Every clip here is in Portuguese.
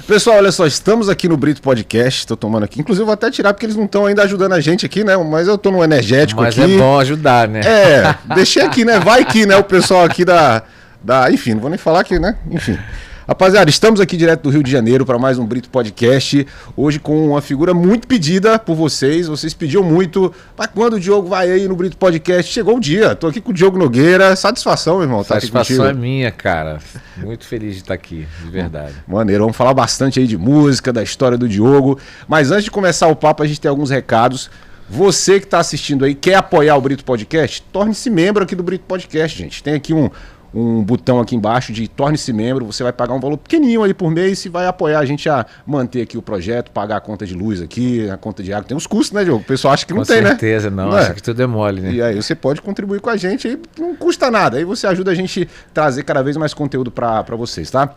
Pessoal, olha só, estamos aqui no Brito Podcast, tô tomando aqui, inclusive eu vou até tirar porque eles não estão ainda ajudando a gente aqui, né, mas eu tô no energético aqui. Mas é bom ajudar, né? Deixei aqui, né, vai que, né, o pessoal aqui enfim, não vou nem falar aqui, né, enfim. Rapaziada, estamos aqui direto do Rio de Janeiro para mais um Brito Podcast, hoje com uma figura muito pedida por vocês pediam muito, mas quando o Diogo vai aí no Brito Podcast, chegou o dia, tô aqui com o Diogo Nogueira, satisfação, meu irmão, satisfação é minha, cara, muito feliz de estar aqui, de verdade. Maneiro, vamos falar bastante aí de música, da história do Diogo, mas antes de começar o papo, a gente tem alguns recados. Você que está assistindo aí, quer apoiar o Brito Podcast? Torne-se membro aqui do Brito Podcast, gente, tem aqui um botão aqui embaixo de torne-se membro, você vai pagar um valor pequenininho aí por mês e vai apoiar a gente a manter aqui o projeto, pagar a conta de luz aqui, a conta de água, tem uns custos, né, Diogo? O pessoal acha que não tem, né? Com certeza, não, acha que tudo é mole, né? E aí você pode contribuir com a gente aí, não custa nada, aí você ajuda a gente a trazer cada vez mais conteúdo para vocês, tá?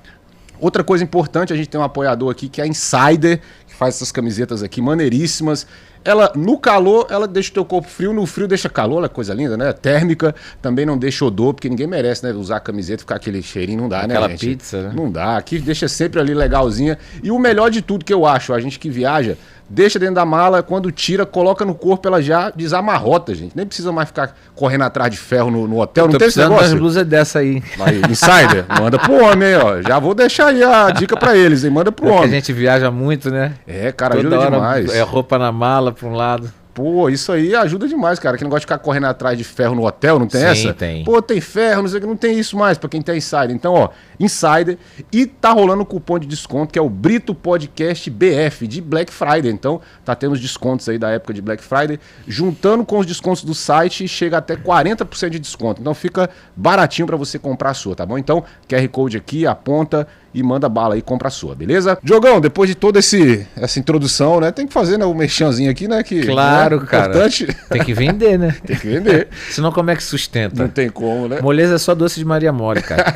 Outra coisa importante, a gente tem um apoiador aqui que é a Insider, que faz essas camisetas aqui maneiríssimas. Ela, no calor, ela deixa o teu corpo frio, no frio deixa calor, ela é coisa linda, né? Térmica, também não deixa odor, porque ninguém merece, né? Usar a camiseta e ficar aquele cheirinho, não dá, aquela né, gente? Pizza, né? Não dá, aqui deixa sempre ali legalzinha. E o melhor de tudo que eu acho, a gente que viaja, deixa dentro da mala, quando tira, coloca no corpo, ela já desamarrota, gente. Nem precisa mais ficar correndo atrás de ferro no hotel, não tem esse negócio? Das blusas dessa aí. Insider, manda pro homem aí, ó. Já vou deixar aí a dica pra eles, hein? Manda pro homem. A gente viaja muito, né? Cara, toda ajuda demais. É roupa na mala pra um lado. Pô, isso aí ajuda demais, cara. Que negócio de ficar correndo atrás de ferro no hotel, não tem essa? Sim, tem. Pô, tem ferro, não sei o que, não tem isso mais pra quem tem Insider. Então, ó, Insider. E tá rolando um cupom de desconto que é o Brito Podcast BF de Black Friday. Então, tá tendo os descontos aí da época de Black Friday. Juntando com os descontos do site, chega até 40% de desconto. Então, fica baratinho pra você comprar a sua, tá bom? Então, QR Code aqui, aponta e manda bala aí, compra a sua, beleza? Diogão, depois de toda essa introdução, né? Tem que fazer, né, o merchanzinho aqui, né? Que, claro, né, cara. Importante. Tem que vender, né? Tem que vender. Senão como é que sustenta? Não tem como, né? Moleza é só doce de Maria Mole, cara.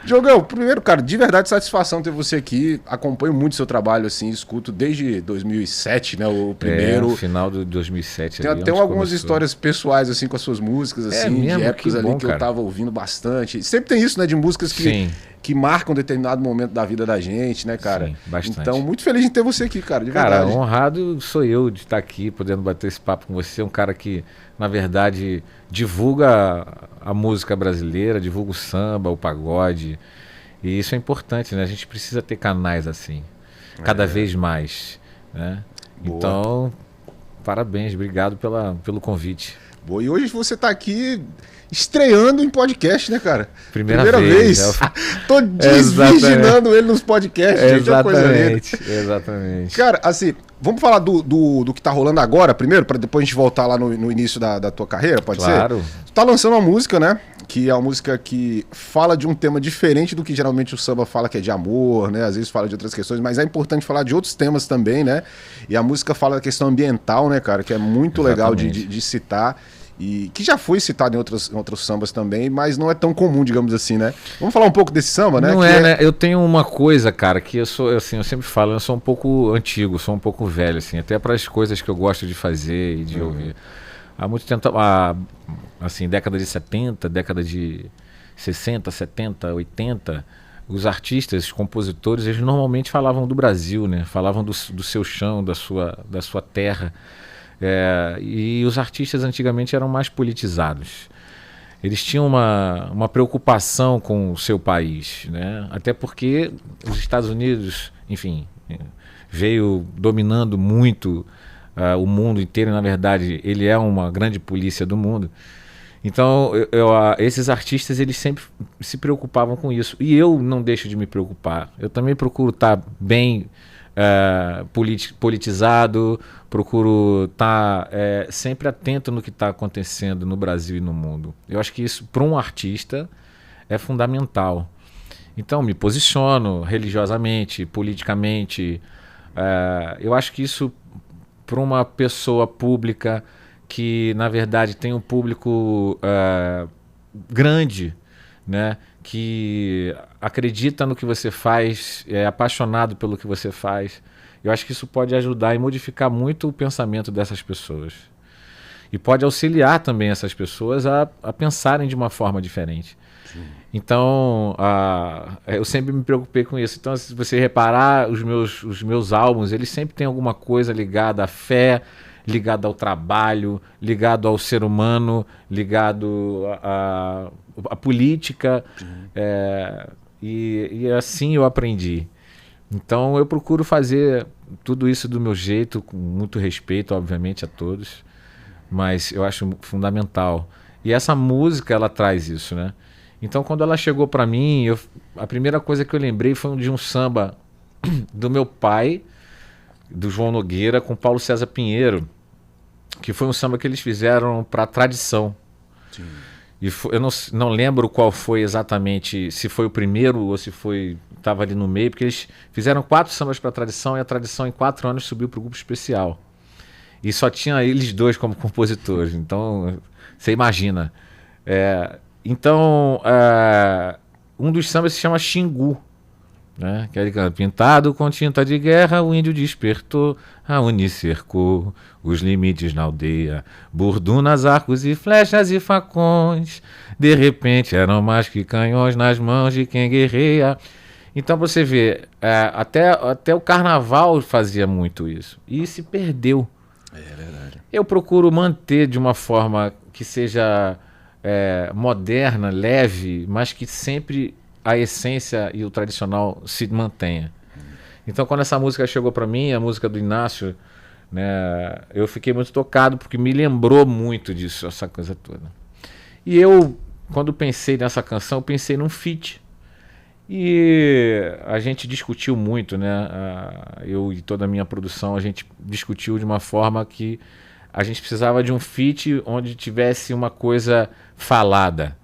Diogão, primeiro, cara, de verdade, satisfação ter você aqui. Acompanho muito seu trabalho, assim, escuto desde 2007, né? O primeiro. No final de 2007. Tem até algumas histórias pessoais, assim, com as suas músicas, assim, mesmo? de épocas ali que eu tava ouvindo bastante. Sempre tem isso, né? De músicas que marcam um determinado momento da vida da gente, né, cara? Sim, bastante. Então, muito feliz de ter você aqui, cara, de verdade. Cara, honrado sou eu de estar aqui, podendo bater esse papo com você. Um cara que, na verdade, divulga a música brasileira, divulga o samba, o pagode. E isso é importante, né? A gente precisa ter canais assim, cada vez mais, né? Boa. Então, parabéns, obrigado pelo convite. Boa, e hoje você tá aqui estreando em podcast, né, cara? Primeira vez. Tô desvirginando ele nos podcasts. Exatamente. Cara, assim, vamos falar do que tá rolando agora primeiro, para depois a gente voltar lá no início da tua carreira, pode ser? Claro. Tu tá lançando uma música, né? Que é uma música que fala de um tema diferente do que geralmente o samba fala, que é de amor, né? Às vezes fala de outras questões, mas é importante falar de outros temas também, né? E a música fala da questão ambiental, né, cara? Que é muito legal de citar. E que já foi citado em outros sambas também, mas não é tão comum, digamos assim, né? Vamos falar um pouco desse samba, né? Não é, né? Eu tenho uma coisa, cara, que eu sou, assim, eu sempre falo, eu sou um pouco antigo, sou um pouco velho, assim, até para as coisas que eu gosto de fazer e de ouvir. Há muito tempo, assim, década de 70, década de 60, 70, 80, os artistas, os compositores, eles normalmente falavam do Brasil, né? Falavam do seu chão, da sua terra. E os artistas antigamente eram mais politizados. Eles tinham uma preocupação com o seu país, né? Até porque os Estados Unidos, enfim, veio dominando muito o mundo inteiro. Na verdade, ele é uma grande polícia do mundo. Então, esses artistas, eles sempre se preocupavam com isso. E eu não deixo de me preocupar. Eu também procuro estar bem politizado, procuro estar sempre atento no que está acontecendo no Brasil e no mundo. Eu acho que isso, para um artista, é fundamental. Então, me posiciono religiosamente, politicamente. Eu acho que isso, para uma pessoa pública que, na verdade, tem um público grande, né, que acredita no que você faz, é apaixonado pelo que você faz, eu acho que isso pode ajudar e modificar muito o pensamento dessas pessoas. E pode auxiliar também essas pessoas a pensarem de uma forma diferente. Então, eu sempre me preocupei com isso. Então, se você reparar, os meus álbuns, eles sempre têm alguma coisa ligada à fé, ligada ao trabalho, ligado ao ser humano, ligado à política. E assim eu aprendi. Então, eu procuro fazer tudo isso do meu jeito, com muito respeito, obviamente, a todos. Mas eu acho fundamental. E essa música, ela traz isso, né? Então, quando ela chegou para mim, a primeira coisa que eu lembrei foi de um samba do meu pai, do João Nogueira, com Paulo César Pinheiro, que foi um samba que eles fizeram para tradição. Sim. E eu não lembro qual foi exatamente, se foi o primeiro ou se estava ali no meio, porque eles fizeram 4 sambas para tradição e a tradição em 4 anos subiu para o grupo especial. E só tinha eles 2 como compositores, então você imagina. Então, um dos sambas se chama Xingu, né? Que ele canta: pintado com tinta de guerra, o índio despertou, a Uni cercou os limites na aldeia, burdunas, arcos e flechas e facões, de repente eram mais que canhões nas mãos de quem guerreia. Então você vê, até o carnaval fazia muito isso, e se perdeu. É verdade. Eu procuro manter de uma forma que seja moderna, leve, mas que sempre a essência e o tradicional se mantenha. Então, quando essa música chegou para mim, a música do Inácio, né, eu fiquei muito tocado porque me lembrou muito disso, essa coisa toda. E eu, quando pensei nessa canção, pensei num feat. E a gente discutiu muito, né? Eu e toda a minha produção, a gente discutiu de uma forma que a gente precisava de um feat onde tivesse uma coisa falada,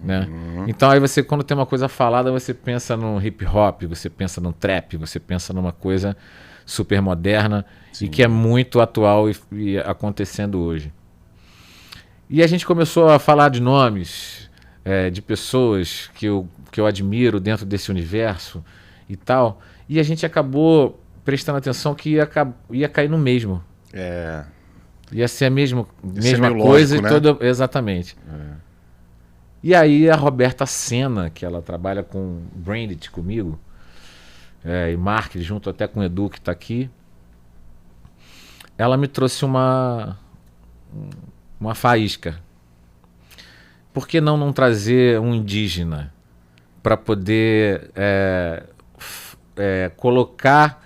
né? Então aí você, quando tem uma coisa falada, você pensa no hip hop, você pensa no trap, você pensa numa coisa super moderna. Sim. E que é muito atual e acontecendo hoje. E a gente começou a falar de nomes, de pessoas que eu admiro dentro desse universo e tal, e a gente acabou prestando atenção que ia cair no mesmo. Ia ser a mesma coisa, lógico, né? Exatamente. E aí a Roberta Senna, que ela trabalha com Branded comigo, e marketing, junto até com o Edu, que está aqui, ela me trouxe uma faísca. Por que não trazer um indígena para poder colocar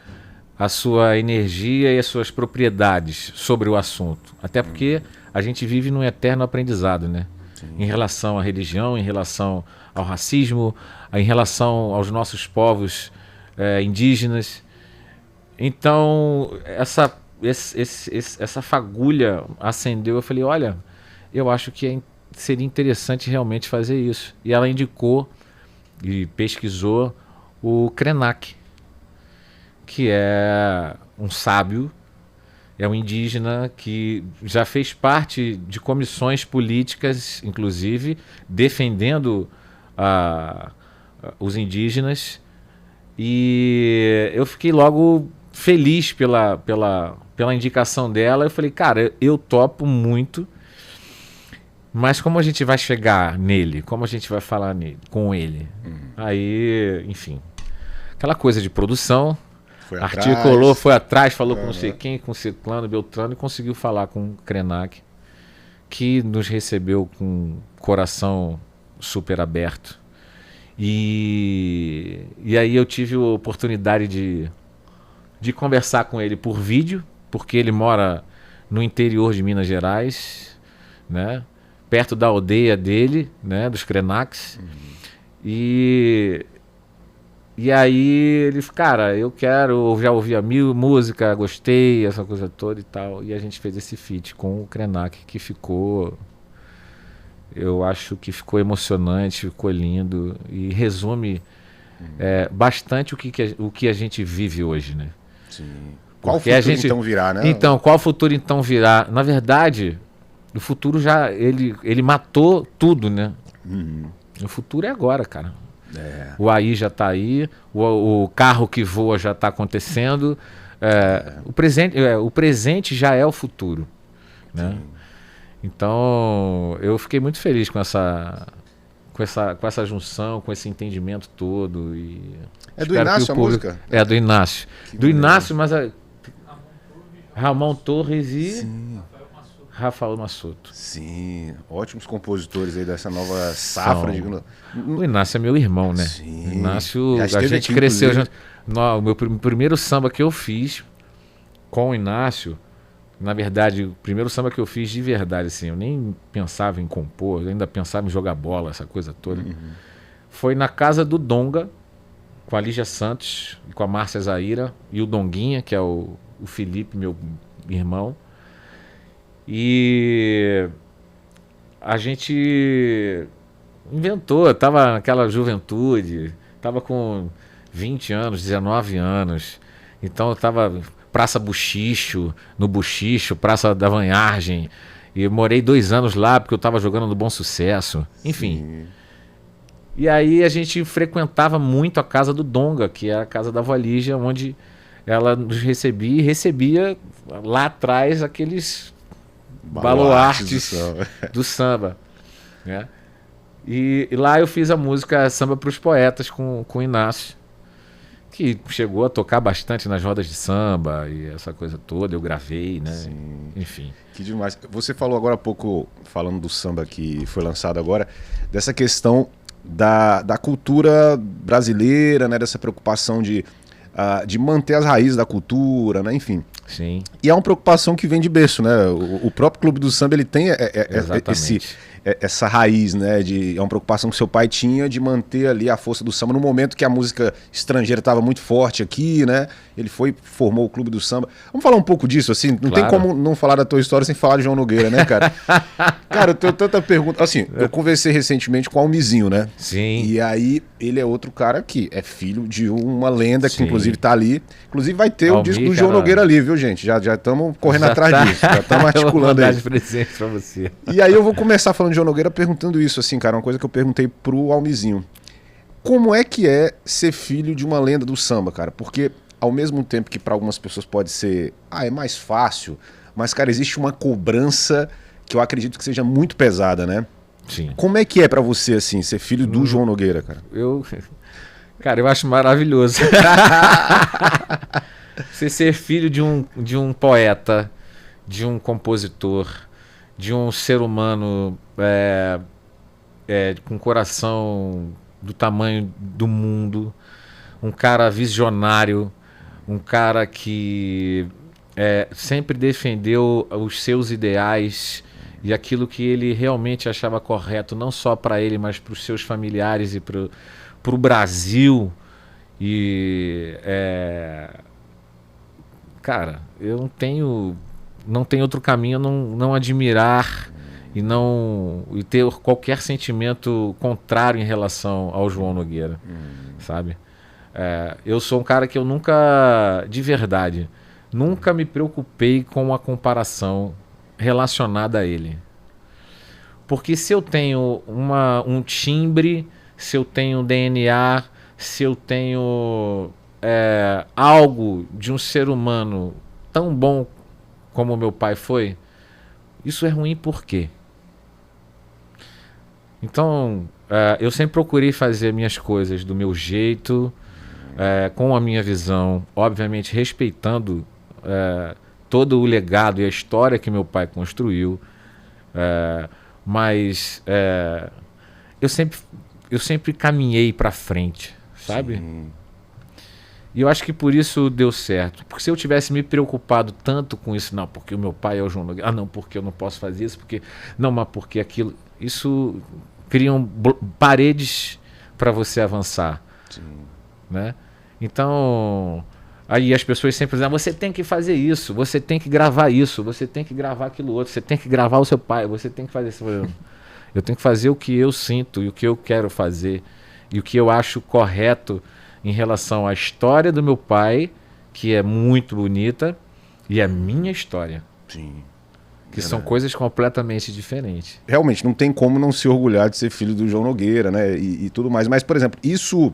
a sua energia e as suas propriedades sobre o assunto? Até porque a gente vive num eterno aprendizado, né? Sim. Em relação à religião, em relação ao racismo, em relação aos nossos povos indígenas. Então, essa fagulha acendeu. Eu falei, olha, eu acho que seria interessante realmente fazer isso. E ela indicou e pesquisou o Krenak, que é um sábio, é um indígena que já fez parte de comissões políticas, inclusive, defendendo os indígenas. E eu fiquei logo feliz pela indicação dela. Eu falei, cara, eu topo muito, mas como a gente vai chegar nele? Como a gente vai falar com ele? Aí, enfim, aquela coisa de produção, articulou, foi atrás, falou com não sei quem, com Ciclano, Beltrano, e conseguiu falar com o Krenak, que nos recebeu com o coração super aberto. E aí eu tive a oportunidade de conversar com ele por vídeo, porque ele mora no interior de Minas Gerais, né? Perto da aldeia dele, né? Dos Krenaks. E aí ele falou, cara, eu já ouvi a música, gostei, essa coisa toda e tal. E a gente fez esse feat com o Krenak, que ficou... Eu acho que ficou emocionante, ficou lindo e resume bastante o que a gente vive hoje, né? Sim. Qual futuro então virá, né? Então, qual futuro então virá? Na verdade, o futuro já... Ele matou tudo, né? O futuro é agora, cara. O AI já está aí, o carro que voa já está acontecendo. O presente já é o futuro, né? Então, eu fiquei muito feliz com com essa junção, com esse entendimento todo. E é do Inácio a música? É, do Inácio. Que do maneiro. Inácio, mas Ramon Torres e Sim. Rafael Massoto. Sim, ótimos compositores aí dessa nova safra. O Inácio é meu irmão, né? Sim. O Inácio, Já a esteve gente aqui, cresceu inclusive. junto. O meu primeiro samba que eu fiz com o Inácio, na verdade, o primeiro samba que eu fiz de verdade, assim, eu nem pensava em compor, eu ainda pensava em jogar bola, essa coisa toda. Foi na casa do Donga, com a Lígia Santos, com a Márcia Zaira e o Donguinha, que é o Felipe, meu irmão. E a gente inventou, tava naquela juventude, tava com 20 anos, 19 anos, então eu tava Praça Buchicho, no Buchicho, Praça da Vanhagem, e eu morei 2 anos lá porque eu tava jogando no Bom Sucesso, enfim. Sim. E aí a gente frequentava muito a casa do Donga, que é a casa da avó Lígia, onde ela nos recebia e recebia lá atrás aqueles baluartes do samba, né? E lá eu fiz a música Samba para os Poetas com o Inácio, que chegou a tocar bastante nas rodas de samba e essa coisa toda, eu gravei, né? Sim. Enfim. Que demais. Você falou agora há pouco, falando do samba que foi lançado agora, dessa questão da cultura brasileira, né? Dessa preocupação de manter as raízes da cultura, né? Enfim. Sim. E é uma preocupação que vem de berço, né? O próprio Clube do Samba, ele tem essa raiz, né? É uma preocupação que seu pai tinha de manter ali a força do samba no momento que a música estrangeira estava muito forte aqui, né? Ele formou o Clube do Samba. Vamos falar um pouco disso, assim? Não tem como não falar da tua história sem falar de João Nogueira, né, cara? Cara, eu tenho tanta pergunta. Assim, eu conversei recentemente com o Almizinho, né? Sim. E aí, ele é outro cara que é filho de uma lenda que, Sim. inclusive, tá ali. Inclusive, vai ter o Almir, disco do João cara. Nogueira ali, viu, gente? Já estamos correndo atrás disso. Já estamos Eu vou articulando mandar aí. de presente pra você. E aí eu vou começar falando de João Nogueira perguntando isso, assim, cara, uma coisa que eu perguntei pro Almizinho. Como é que é ser filho de uma lenda do samba, cara? Porque ao mesmo tempo que para algumas pessoas pode ser, é mais fácil, mas, cara, existe uma cobrança que eu acredito que seja muito pesada, né? Sim. Como é que é pra você, assim, ser filho do João Nogueira, cara? Cara, eu acho maravilhoso. Você ser filho de um poeta, de um compositor, de um ser humano com coração do tamanho do mundo, um cara visionário, um cara que sempre defendeu os seus ideais e aquilo que ele realmente achava correto, não só para ele, mas para os seus familiares e para o Brasil. E cara, eu não tenho outro caminho a não admirar e ter qualquer sentimento contrário em relação ao João Nogueira, sabe? Eu sou um cara que eu nunca, de verdade, nunca me preocupei com a comparação relacionada a ele. Porque se eu tenho um timbre, se eu tenho um DNA, se eu tenho algo de um ser humano tão bom como meu pai foi, isso é ruim por quê? Então, eu sempre procurei fazer minhas coisas do meu jeito, com a minha visão, obviamente respeitando todo o legado e a história que meu pai construiu, mas eu sempre caminhei para frente, sabe? Sim. E eu acho que por isso deu certo. Porque se eu tivesse me preocupado tanto com isso, não, porque o meu pai é o João Nogueira, não, porque eu não posso fazer isso, mas porque aquilo, isso criam paredes para você avançar. Sim. Né? Então, aí as pessoas sempre dizem, você tem que fazer isso, você tem que gravar isso, você tem que gravar aquilo outro, você tem que gravar o seu pai, você tem que fazer isso. Eu tenho que fazer o que eu sinto e o que eu quero fazer e o que eu acho correto em relação à história do meu pai, que é muito bonita, e a minha história. Sim. Que são coisas completamente diferentes. Realmente, não tem como não se orgulhar de ser filho do João Nogueira, né? E tudo mais. Mas, por exemplo, isso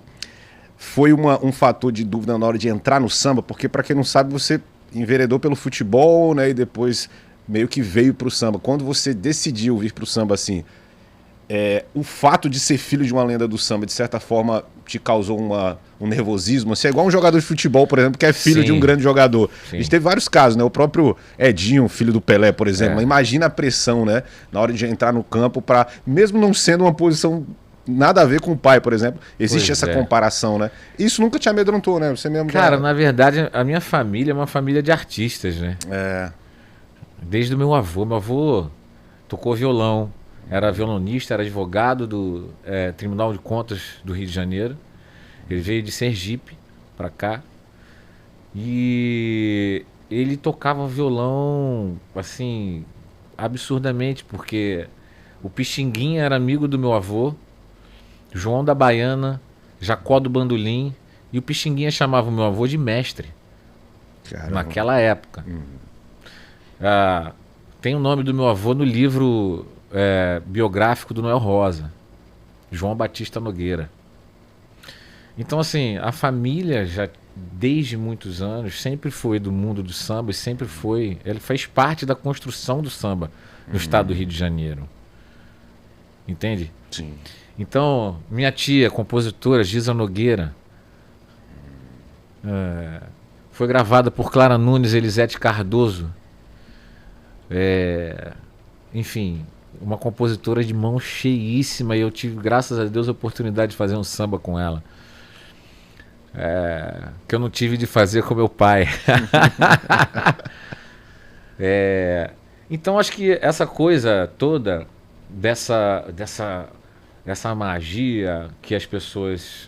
foi um fator de dúvida na hora de entrar no samba, porque, para quem não sabe, você enveredou pelo futebol, né? E depois meio que veio pro samba. Quando você decidiu vir pro samba, assim, o fato de ser filho de uma lenda do samba, de certa forma, te causou um nervosismo? Você é igual um jogador de futebol, por exemplo, que é filho de um grande jogador. Sim. A gente teve vários casos, né? O próprio Edinho, filho do Pelé, por exemplo. Imagina a pressão, né? Na hora de entrar no campo, mesmo não sendo uma posição nada a ver com o pai, por exemplo, existe essa comparação, né? Isso nunca te amedrontou, né? Você mesmo Cara, na verdade, a minha família é uma família de artistas, né? Desde o meu avô tocou violão, era violonista, era advogado do Tribunal de Contas do Rio de Janeiro. Ele veio de Sergipe pra cá e ele tocava violão, assim, absurdamente, porque o Pixinguinha era amigo do meu avô, João da Baiana, Jacó do Bandolim, e o Pixinguinha chamava o meu avô de mestre. Caramba. Naquela época. Tem o nome do meu avô no livro biográfico do Noel Rosa, João Batista Nogueira. Então, assim, a família já desde muitos anos sempre foi do mundo do samba e sempre foi, ele faz parte da construção do samba no estado do Rio de Janeiro. Entende? Sim. Então, minha tia, compositora Giza Nogueira, foi gravada por Clara Nunes, Elisete Cardoso. Enfim, uma compositora de mão cheíssima, e eu tive, graças a Deus, a oportunidade de fazer um samba com ela. Que eu não tive de fazer com meu pai. Então acho que essa coisa toda dessa magia que as pessoas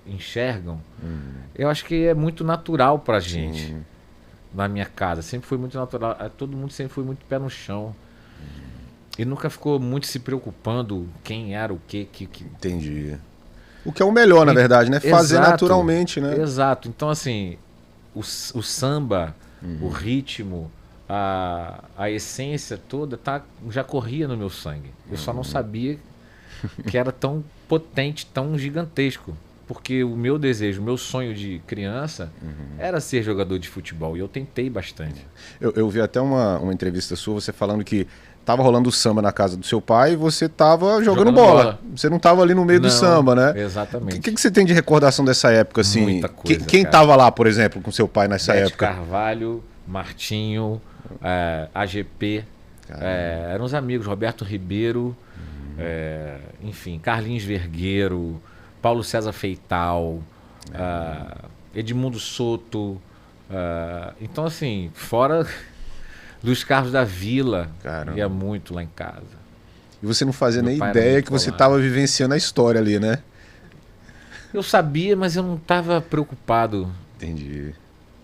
enxergam, eu acho que é muito natural pra gente. Sim. Na minha casa sempre foi muito natural, todo mundo sempre foi muito pé no chão e nunca ficou muito se preocupando quem era o que. Entendi. O que é o melhor, na verdade, né? Fazer exato, naturalmente, né? Exato. Então, assim, o samba, o ritmo, a essência toda já corria no meu sangue. Eu só não sabia que era tão potente, tão gigantesco. Porque o meu desejo, o meu sonho de criança era ser jogador de futebol. E eu tentei bastante. Eu vi até uma entrevista sua, você falando que tava rolando o samba na casa do seu pai e você tava jogando bola. Você não tava ali no meio do samba, né? Exatamente. O que você tem de recordação dessa época, assim? Muita coisa, quem tava lá, por exemplo, com seu pai nessa Bete época? Carvalho, Martinho, AGP, eram os amigos, Roberto Ribeiro, enfim, Carlinhos Vergueiro, Paulo César Feital, Edmundo Soto. Então, assim, fora dos carros da vila, ia muito lá em casa. E você não fazia nem ideia que você estava vivenciando a história ali, né? Eu sabia, mas eu não estava preocupado. Entendi.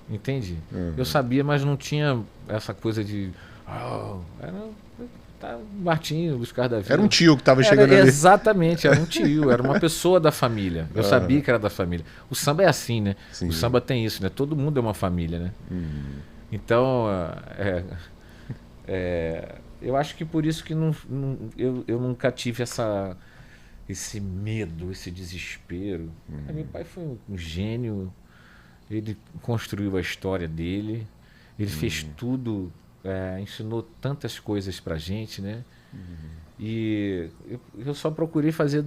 Entende? Eu sabia, mas não tinha essa coisa de... Martinho, dos carros da vila. Era um tio que estava chegando ali. Exatamente, era um tio, era uma pessoa da família. Eu sabia que era da família. O samba é assim, né? Sim. O samba tem isso, né? Todo mundo é uma família, né? Então, eu acho que por isso que eu nunca tive esse medo, esse desespero. Meu pai foi um gênio, ele construiu a história dele, ele fez tudo, ensinou tantas coisas pra gente, né? E eu só procurei fazer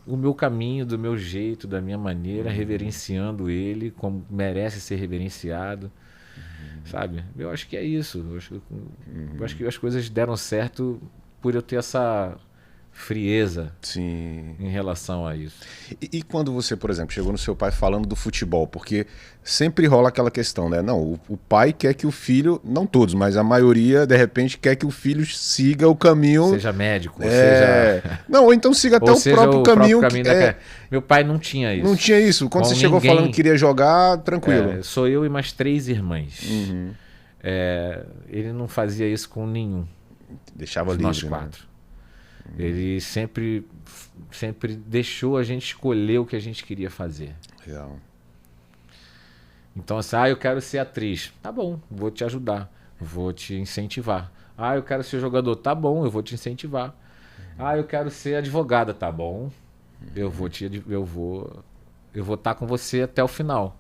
o meu caminho, do meu jeito, da minha maneira, reverenciando ele como merece ser reverenciado. Sabe? Eu acho que é isso. Eu acho que as coisas deram certo por eu ter essa frieza em relação a isso. E quando você, por exemplo, chegou no seu pai falando do futebol, porque sempre rola aquela questão, né? Não, o pai quer que o filho, não todos, mas a maioria, de repente, quer que o filho siga o caminho... Seja médico, seja... Não, ou então siga até o próprio caminho. Meu pai não tinha isso. Não tinha isso. Quando você chegou falando que queria jogar, tranquilo. Sou eu e mais 3 irmãs. Ele não fazia isso com nenhum. Deixava livre. Nós 4. Ele sempre deixou a gente escolher o que a gente queria fazer. Real. Então, assim, eu quero ser atriz. Tá bom, vou te ajudar. Vou te incentivar. Eu quero ser jogador. Tá bom, eu vou te incentivar. Eu quero ser advogada. Tá bom, eu vou estar com você até o final.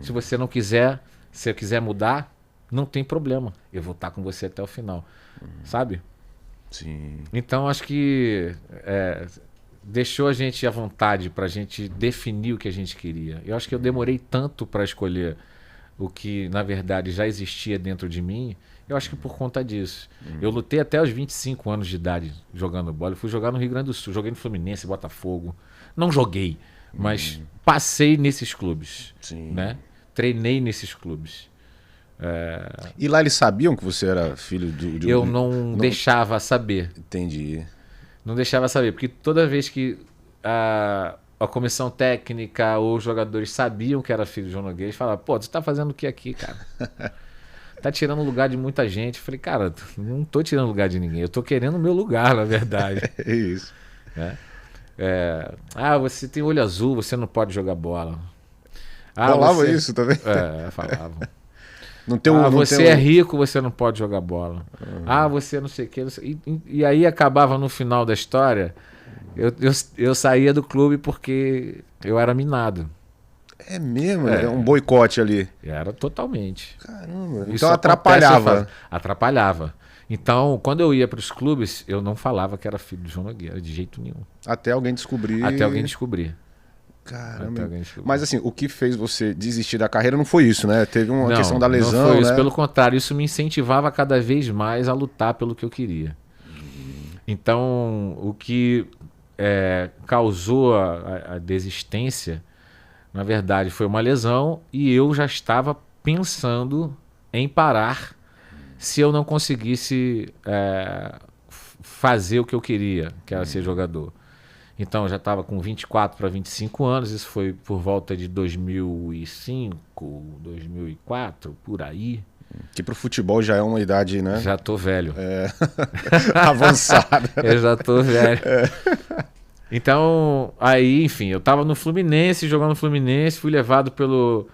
Se você não quiser, se você quiser mudar, não tem problema. Eu vou estar com você até o final. Sabe? Sim. Então acho que deixou a gente à vontade para a gente definir o que a gente queria. Eu acho que eu demorei tanto para escolher o que na verdade já existia dentro de mim. Eu acho que por conta disso. Eu lutei até os 25 anos de idade jogando bola. Eu fui jogar no Rio Grande do Sul, joguei no Fluminense, Botafogo. Não joguei, mas passei nesses clubes. Sim. Né? Treinei nesses clubes. E lá eles sabiam que você era filho de Eu não deixava saber. Entendi. Não deixava saber, porque toda vez que a comissão técnica ou os jogadores sabiam que era filho de João Nogueira, eles falavam, pô, tu tá fazendo o que aqui, cara? Tá tirando o lugar de muita gente. Eu falei, cara, não tô tirando o lugar de ninguém, eu tô querendo o meu lugar, na verdade. É isso. Você tem olho azul, você não pode jogar bola. Falava isso também? Falavam. Você é rico, você não pode jogar bola. Você não sei o que. E aí acabava no final da história, eu saía do clube porque eu era minado. É mesmo? É um boicote ali. Era totalmente. Caramba. Isso Então atrapalhava. Atrapalhava. Então, quando eu ia para os clubes, eu não falava que era filho de João Nogueira, de jeito nenhum. Até alguém descobrir. Caramba. Mas assim, o que fez você desistir da carreira não foi isso, né? Teve uma questão da lesão, não foi isso. né? Pelo contrário, isso me incentivava cada vez mais a lutar pelo que eu queria. Então, o que causou a desistência, na verdade, foi uma lesão e eu já estava pensando em parar se eu não conseguisse fazer o que eu queria, que era ser jogador. Então eu já estava com 24 para 25 anos, isso foi por volta de 2005, 2004, por aí. Que pro futebol já é uma idade, né? Já tô velho. Avançada. Eu já tô velho. Então, aí, enfim, eu tava no Fluminense, jogando no Fluminense, fui levado pelo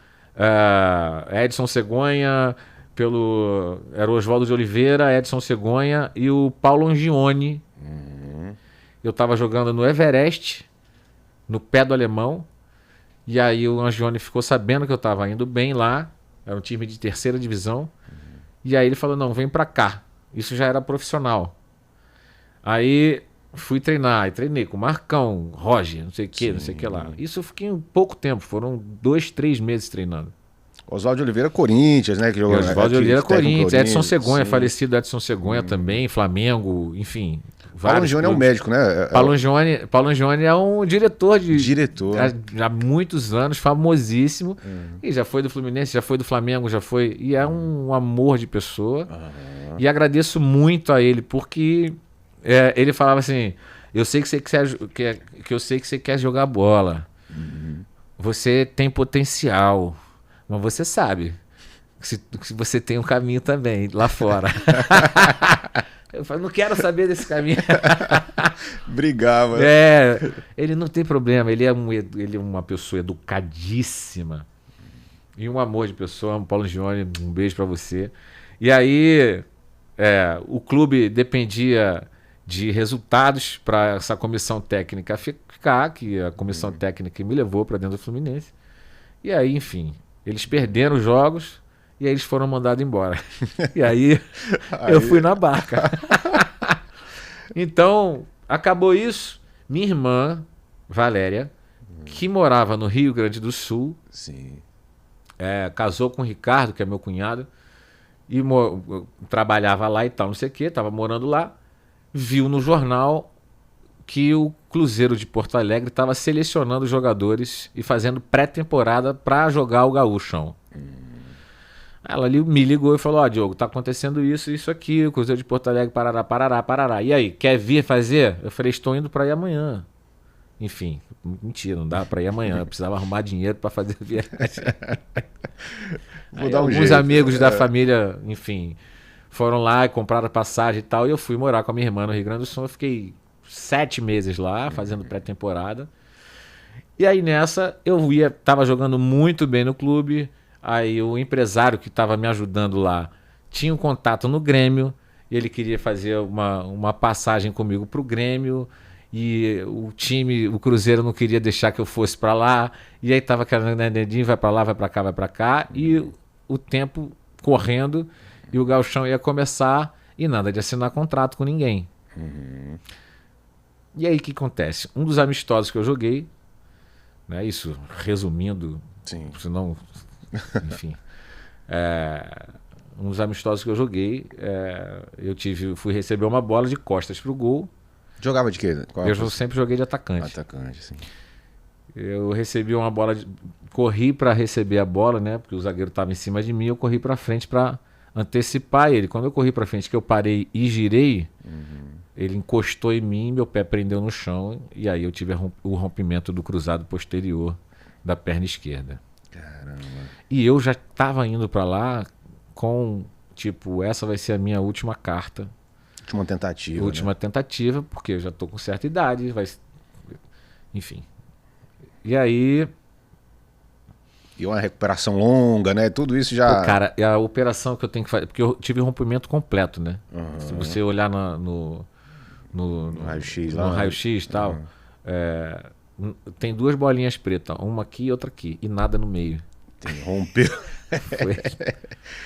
Edson Cegonha, era o Oswaldo de Oliveira, Edson Cegonha e o Paulo Angione. Eu estava jogando no Everest, no pé do Alemão, e aí o Angione ficou sabendo que eu estava indo bem lá, era um time de terceira divisão, e aí ele falou, não, vem pra cá. Isso já era profissional. Aí fui treinar, e treinei com o Marcão, Roger, não sei o que lá. Isso eu fiquei um pouco tempo, foram 2, 3 meses treinando. Oswaldo de Oliveira, Corinthians, né? Oswaldo de Oliveira, Corinthians. Edson Cegonha, falecido Edson Cegonha também, Flamengo, enfim. Paulo Angione é um médico, né? Paulo Angione é um diretor há muitos anos, famosíssimo. E já foi do Fluminense, já foi do Flamengo, já foi. E é um amor de pessoa. E agradeço muito a ele, porque ele falava assim: eu sei que você quer jogar bola. Você tem potencial. Mas você sabe se você tem um caminho também lá fora. Eu falo, não quero saber desse caminho. Brigava. Ele não tem problema. Ele é uma pessoa educadíssima. E um amor de pessoa. Paulo Angione, um beijo pra você. E aí, o clube dependia de resultados para essa comissão técnica ficar, que a comissão técnica me levou para dentro do Fluminense. E aí, enfim, eles perderam os jogos e aí eles foram mandados embora. E aí eu fui na barca. Então, acabou isso. Minha irmã, Valéria, que morava no Rio Grande do Sul, sim, casou com o Ricardo, que é meu cunhado, e trabalhava lá e tal, não sei o quê, estava morando lá, viu no jornal que o Cruzeiro de Porto Alegre estava selecionando jogadores e fazendo pré-temporada para jogar o Gaúchão. Ela me ligou e falou, Diogo, tá acontecendo isso aqui, o Cruzeiro de Porto Alegre, parará. E aí, quer vir fazer? Eu falei, estou indo para ir amanhã. Enfim, mentira, não dava para ir amanhã, eu precisava arrumar dinheiro para fazer a viagem. Vou dar um alguns jeito. Amigos da família, enfim, foram lá e compraram passagem e tal, e eu fui morar com a minha irmã no Rio Grande do Sul. Eu fiquei 7 meses lá, fazendo pré-temporada. E aí nessa, tava jogando muito bem no clube. Aí o empresário que estava me ajudando lá tinha um contato no Grêmio, e ele queria fazer uma passagem comigo pro Grêmio, e o Cruzeiro não queria deixar que eu fosse para lá, e aí tava aquela dedinho, vai para lá, vai para cá, e o tempo correndo, e o Gauchão ia começar, e nada de assinar contrato com ninguém. E aí o que acontece? Um dos amistosos que eu joguei, né, isso resumindo, Sim. senão, enfim, um dos amistosos que eu joguei, fui receber uma bola de costas pro gol. Jogava de quê? Eu sempre joguei de atacante. Atacante, sim. Eu recebi uma bola, corri para receber a bola, né? Porque o zagueiro estava em cima de mim, eu corri para frente para antecipar ele. Quando eu corri para frente, que eu parei e girei, ele encostou em mim, meu pé prendeu no chão e aí eu tive o rompimento do cruzado posterior da perna esquerda. Caramba. E eu já estava indo para lá com, tipo, essa vai ser a minha última carta. Última tentativa. Última tentativa, porque eu já tô com certa idade, enfim. E aí... E uma recuperação longa, né? Tudo isso já... Pô, cara, a operação que eu tenho que fazer... Porque eu tive rompimento completo, né? Se você olhar no raio-x no raio-x e tal, tem duas bolinhas pretas, uma aqui e outra aqui, e nada no meio. Rompeu.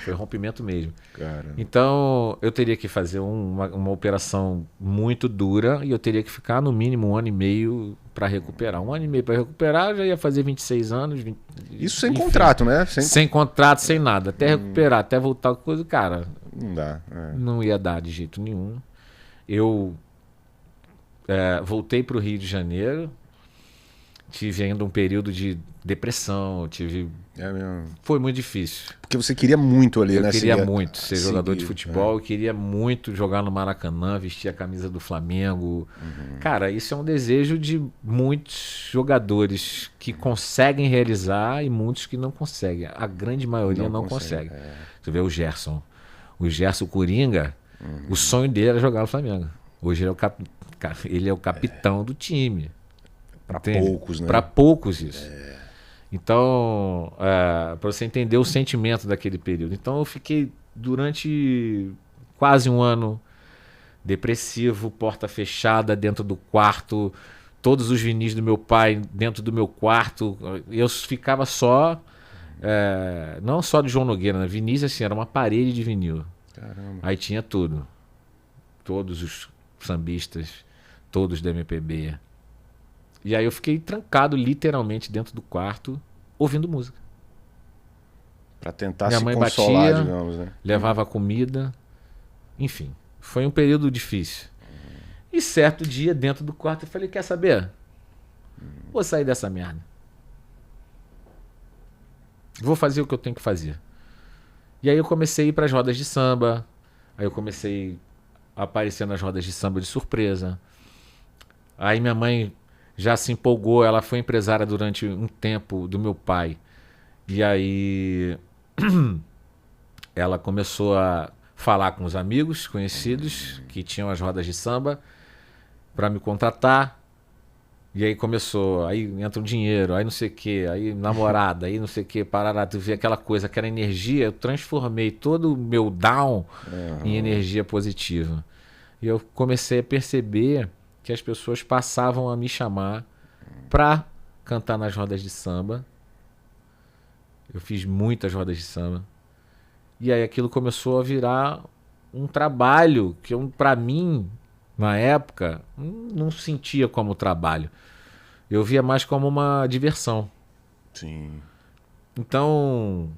Foi rompimento mesmo. Caramba. Então, eu teria que fazer uma operação muito dura e eu teria que ficar no mínimo 1 ano e meio para recuperar. 1 ano e meio para recuperar, eu já ia fazer 26 anos. Isso sem enfim, contrato, né? Sem contrato, sem nada. Até recuperar, até voltar com coisa, cara, Não dá. não ia dar de jeito nenhum. Eu voltei para o Rio de Janeiro, tive ainda um período de depressão, Mesmo. foi muito difícil. Porque você queria muito ali, né? Eu queria Seguir- muito ser seguir, jogador de futebol, eu queria muito jogar no Maracanã, vestir a camisa do Flamengo. Cara, isso é um desejo de muitos jogadores que conseguem realizar e muitos que não conseguem. A grande maioria não consegue. Você vê o Gerson. O Gerson Coringa, o sonho dele era jogar no Flamengo. Hoje ele é o capitão do time. Para Entende? poucos, né? Para poucos isso. Então, para você entender o sentimento daquele período. Então eu fiquei durante quase 1 ano depressivo, porta fechada dentro do quarto, todos os vinis do meu pai dentro do meu quarto. Eu ficava só, não só de João Nogueira, né? Vinis assim, era uma parede de vinil. Caramba. Aí tinha tudo. Todos os sambistas, todos da MPB. E aí eu fiquei trancado literalmente dentro do quarto, ouvindo música. Para tentar Minha se mãe consolar, batia, digamos, né? levava comida. Enfim, foi um período difícil. E certo dia, dentro do quarto, eu falei, quer saber? Vou sair dessa merda. Vou fazer o que eu tenho que fazer. E aí eu comecei a ir para as rodas de samba. Aí eu comecei a aparecer nas rodas de samba de surpresa. Aí minha mãe já se empolgou, ela foi empresária durante um tempo do meu pai. E aí ela começou a falar com os amigos conhecidos que tinham as rodas de samba para me contratar. E aí começou, aí entra o dinheiro, aí não sei o que, aí namorada, aí não sei o que, parará, tu vê aquela coisa, aquela energia, eu transformei todo o meu down em energia positiva. E eu comecei a perceber que as pessoas passavam a me chamar para cantar nas rodas de samba. Eu fiz muitas rodas de samba. E aí aquilo começou a virar um trabalho que para mim, na época, não sentia como trabalho. Eu via mais como uma diversão. Sim. Então,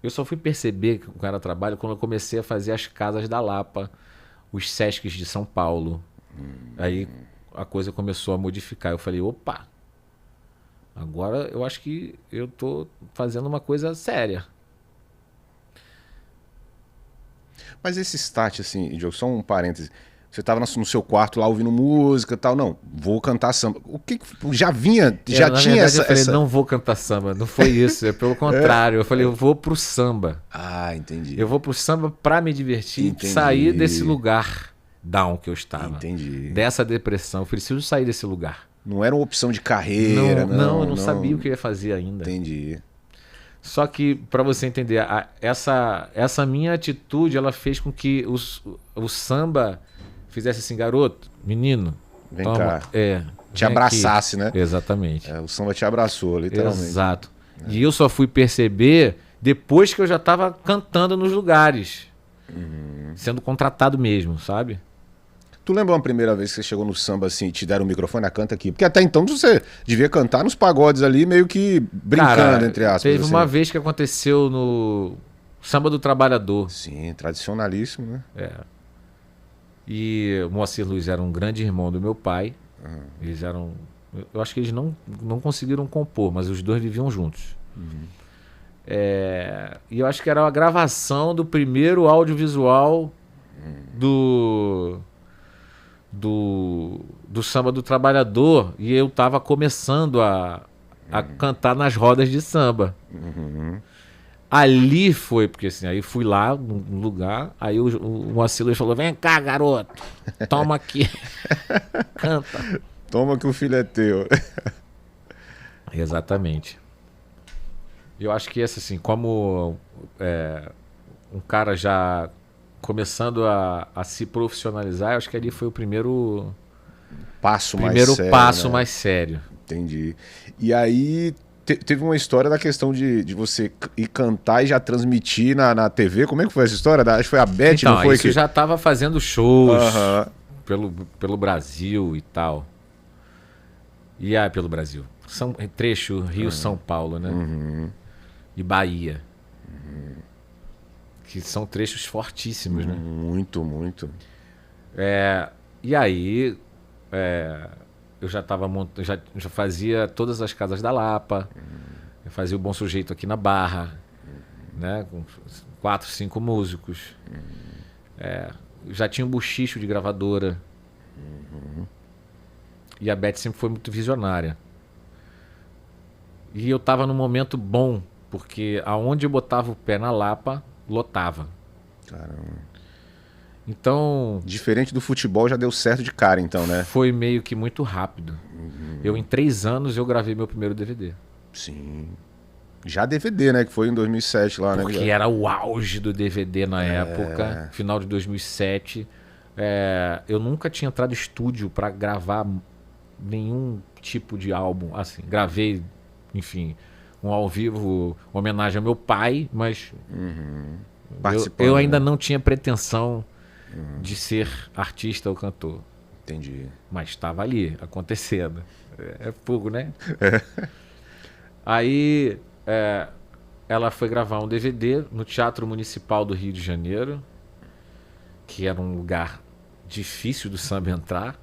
eu só fui perceber que o era trabalho quando eu comecei a fazer as Casas da Lapa, os Sescs de São Paulo. Aí a coisa começou a modificar. Eu falei, opa, agora eu acho que eu tô fazendo uma coisa séria. Mas esse start, assim, Diogo, só um parêntese. Você estava no seu quarto lá ouvindo música e tal. Não, vou cantar samba. O que já vinha, já Na tinha verdade, essa... eu falei, não vou cantar samba. Não foi isso, é pelo contrário. Eu falei, eu vou pro samba. Ah, entendi. Eu vou pro samba pra me divertir, Entendi. sair desse lugar down que eu estava. Entendi. Dessa depressão. Eu preciso sair desse lugar. Não era uma opção de carreira, não. Eu não sabia o que eu ia fazer ainda. Entendi. Só que, para você entender, essa minha atitude, ela fez com que o samba fizesse assim, garoto, menino, Vem toma, cá. Te vem abraçasse, aqui. né? Exatamente. O samba te abraçou, literalmente. Exato. E eu só fui perceber depois que eu já estava cantando nos lugares. Sendo contratado mesmo, sabe? Tu lembra uma primeira vez que você chegou no samba assim e te deram o microfone, canta aqui? Porque até então você devia cantar nos pagodes ali, meio que brincando, Cara, entre aspas. teve assim. uma vez que aconteceu no Samba do Trabalhador. Sim, tradicionalíssimo, né? É. E o Moacir Luiz era um grande irmão do meu pai. Eles eram... Eu acho que eles não conseguiram compor, mas os dois viviam juntos. E eu acho que era a gravação do primeiro audiovisual do Samba do Trabalhador, e eu tava começando a cantar nas rodas de samba. Ali foi, porque assim, aí fui lá no lugar, aí o Moacir Luiz falou: vem cá, garoto, toma aqui, canta. Toma que o filho é teu. Exatamente. Eu acho que esse, assim, como um cara já começando a se profissionalizar, eu acho que ali foi o primeiro passo passo né? mais sério. Entendi. E aí teve uma história da questão de você ir cantar e já transmitir na TV. Como é que foi essa história? Acho que foi a Beth, Então, não foi? isso já estava fazendo shows Uhum. pelo Brasil e tal. Pelo Brasil. Trecho Rio-São Paulo, né? Uhum. E Bahia. Que são trechos fortíssimos, né? Muito, muito. E aí, eu já estava já fazia todas as casas da Lapa, eu fazia o Bom Sujeito aqui na Barra, né? Com 4, 5 músicos. Já tinha um buchicho de gravadora. E a Beth sempre foi muito visionária. E eu estava num momento bom, porque aonde eu botava o pé na Lapa, lotava. Caramba. Então... Diferente do futebol, já deu certo de cara, então, né? Foi meio que muito rápido. Em 3 anos, eu gravei meu primeiro DVD. Sim. Já DVD, né? Que foi em 2007 lá, né? Porque era o auge do DVD na época, final de 2007. Eu nunca tinha entrado em estúdio para gravar nenhum tipo de álbum. Assim, gravei, enfim, um ao vivo, homenagem ao meu pai, mas eu ainda não tinha pretensão de ser artista ou cantor. Entendi. Mas estava ali, acontecendo. É fogo, né? Aí ela foi gravar um DVD no Teatro Municipal do Rio de Janeiro, que era um lugar difícil do samba entrar.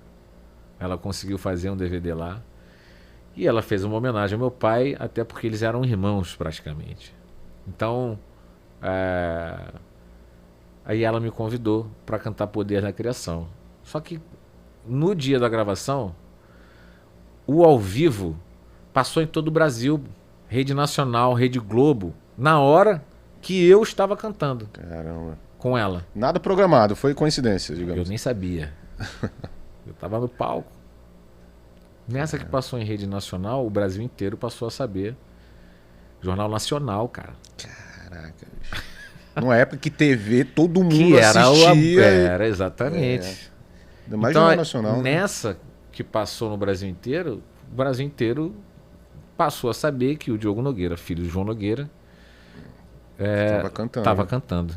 Ela conseguiu fazer um DVD lá. E ela fez uma homenagem ao meu pai, até porque eles eram irmãos praticamente. Então, aí ela me convidou para cantar Poder da Criação. Só que no dia da gravação, o ao vivo passou em todo o Brasil, Rede Nacional, Rede Globo, na hora que eu estava cantando. Caramba. Com ela. Nada programado, foi coincidência, digamos. Eu nem sabia. Eu estava no palco. Nessa que passou em Rede Nacional, o Brasil inteiro passou a saber. Jornal Nacional, cara. Caraca, bicho. Numa época que TV, todo mundo que era assistia. Era, exatamente. Ainda mais então, Jornal Nacional. Nessa que passou no Brasil inteiro, o Brasil inteiro passou a saber que o Diogo Nogueira, filho de João Nogueira, estava cantando.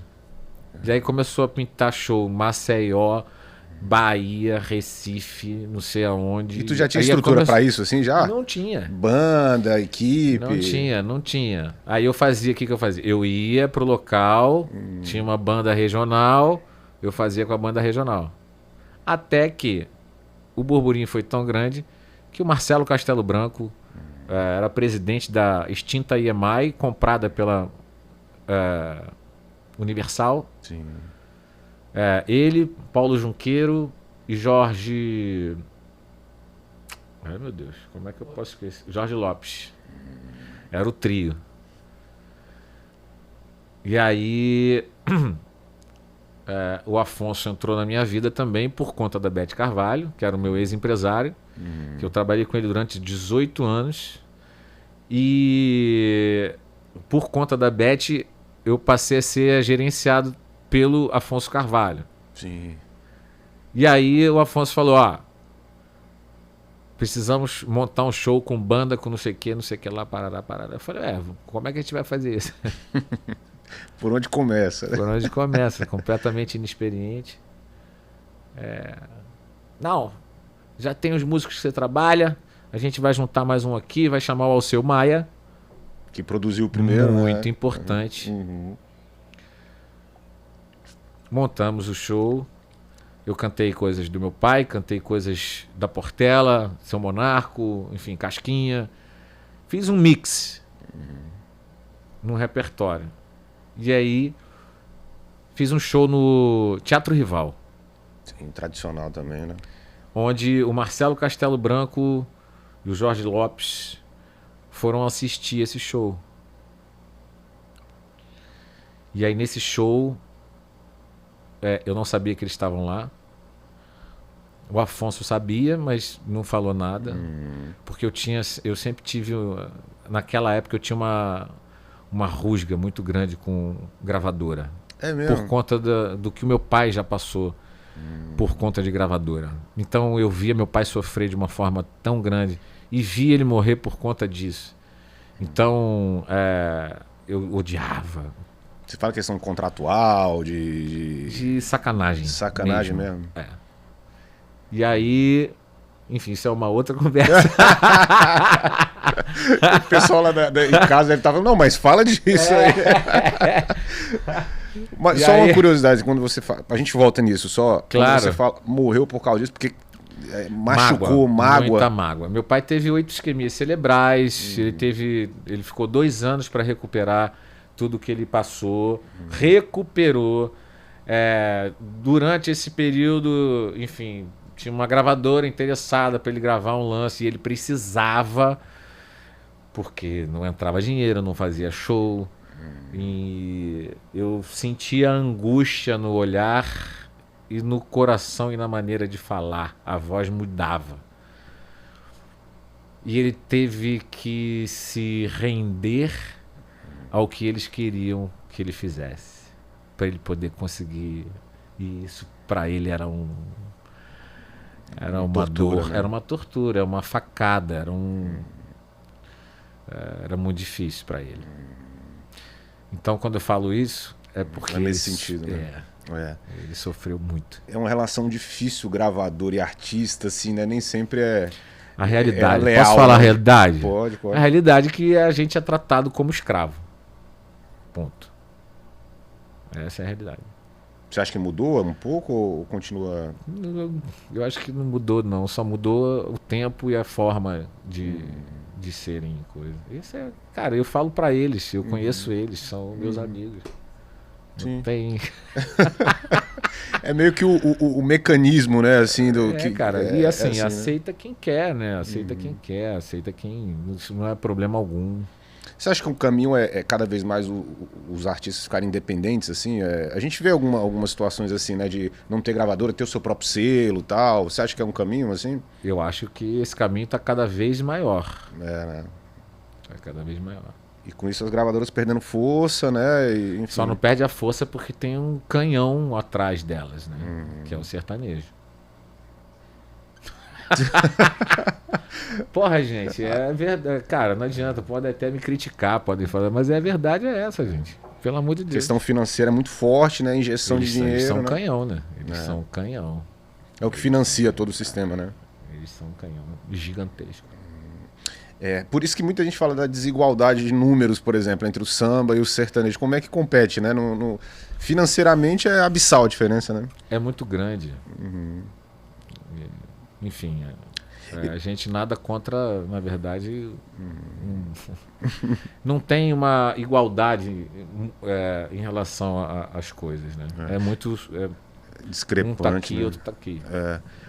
E aí começou a pintar show Maceió, Bahia, Recife, não sei aonde. E tu já tinha estrutura pra isso, assim, já? Não tinha. Banda, equipe? Não tinha. Aí eu fazia, o que eu fazia? Eu ia pro local, tinha uma banda regional, eu fazia com a banda regional. Até que o burburinho foi tão grande que o Marcelo Castelo Branco era presidente da extinta EMI, comprada pela Universal. Sim. Ele, Paulo Junqueiro e Jorge... Ai, meu Deus, como é que eu posso esquecer? Jorge Lopes. Era o trio. E aí... o Afonso entrou na minha vida também por conta da Beth Carvalho, que era o meu ex-empresário, que eu trabalhei com ele durante 18 anos. E por conta da Beth, eu passei a ser gerenciado pelo Afonso Carvalho. Sim. E aí o Afonso falou, precisamos montar um show com banda, com não sei o que lá, parará. Eu falei, como é que a gente vai fazer isso? Por onde começa? Por onde começa, completamente inexperiente. Não, já tem os músicos que você trabalha, a gente vai juntar mais um aqui, vai chamar o Alceu Maia. Que produziu o primeiro, muito importante. Montamos o show. Eu cantei coisas do meu pai, cantei coisas da Portela, Seu Monarco, enfim, Casquinha. Fiz um mix no repertório. E aí fiz um show no Teatro Rival. Sim, tradicional também, né? Onde o Marcelo Castelo Branco e o Jorge Lopes foram assistir esse show. E aí nesse show, eu não sabia que eles estavam lá. O Afonso sabia, mas não falou nada. Porque eu sempre tive, naquela época eu tinha uma rusga muito grande com gravadora. É mesmo? Por conta do que o meu pai já passou por conta de gravadora. Então eu via meu pai sofrer de uma forma tão grande e vi ele morrer por conta disso. Então eu odiava. Você fala questão contratual, de sacanagem. Sacanagem mesmo. E aí, enfim, isso é uma outra conversa. O pessoal lá em casa deve estar falando, não, mas fala disso aí. Mas só uma curiosidade, quando você fala, a gente volta nisso, só claro. Quando você fala, morreu por causa disso, porque machucou, mágoa. Muita mágoa. Meu pai teve 8 isquemias cerebrais, ele ficou 2 anos para recuperar tudo que ele passou, recuperou. Durante esse período, enfim, tinha uma gravadora interessada para ele gravar um lance e ele precisava, porque não entrava dinheiro, não fazia show. E eu sentia angústia no olhar e no coração e na maneira de falar. A voz mudava. E ele teve que se render ao que eles queriam que ele fizesse, para ele poder conseguir. E isso para ele era uma tortura, dor, né? era uma tortura, uma facada, era muito difícil para ele. Então quando eu falo isso é porque é nesse sentido, né? Ele sofreu muito. É uma relação difícil, gravador e artista, assim, né? Nem sempre a realidade. leal, posso falar né? a realidade? Pode. A realidade é que a gente é tratado como escravo. Ponto. Essa é a realidade. Você acha que mudou um pouco ou continua? Eu acho que não mudou, não. Só mudou o tempo e a forma de serem coisas. Isso cara, eu falo pra eles, eu conheço eles, são meus amigos. Sim. Não tem... É meio que o mecanismo, né? Assim, cara, e assim, assim, aceita quem quer, né? Aceita quem quer, isso não é problema algum. Você acha que o caminho é cada vez mais os artistas ficarem independentes, assim? A gente vê algumas situações assim, né? De não ter gravadora, ter o seu próprio selo e tal. Você acha que é um caminho, assim? Eu acho que esse caminho está cada vez maior. Né? É cada vez maior. E com isso as gravadoras perdendo força, né? E, enfim. Só não perde a força porque tem um canhão atrás delas, né? Que é o sertanejo. Porra, gente, é verdade. Cara, não adianta, pode até me criticar, podem falar, mas a verdade é essa, gente. Pelo amor de Deus. A questão financeira é muito forte, né? Injeção de dinheiro. Eles são né? canhão, né? Eles são canhão. É o que financia todo o sistema, né? Eles são canhão gigantesco. Por isso que muita gente fala da desigualdade de números, por exemplo, entre o samba e o sertanejo. Como é que compete, né? Financeiramente é abissal a diferença, né? É muito grande. Enfim, a gente nada contra, na verdade, não tem uma igualdade em relação às coisas, né? É muito... discrepante. Um tá aqui, né? outro tá aqui.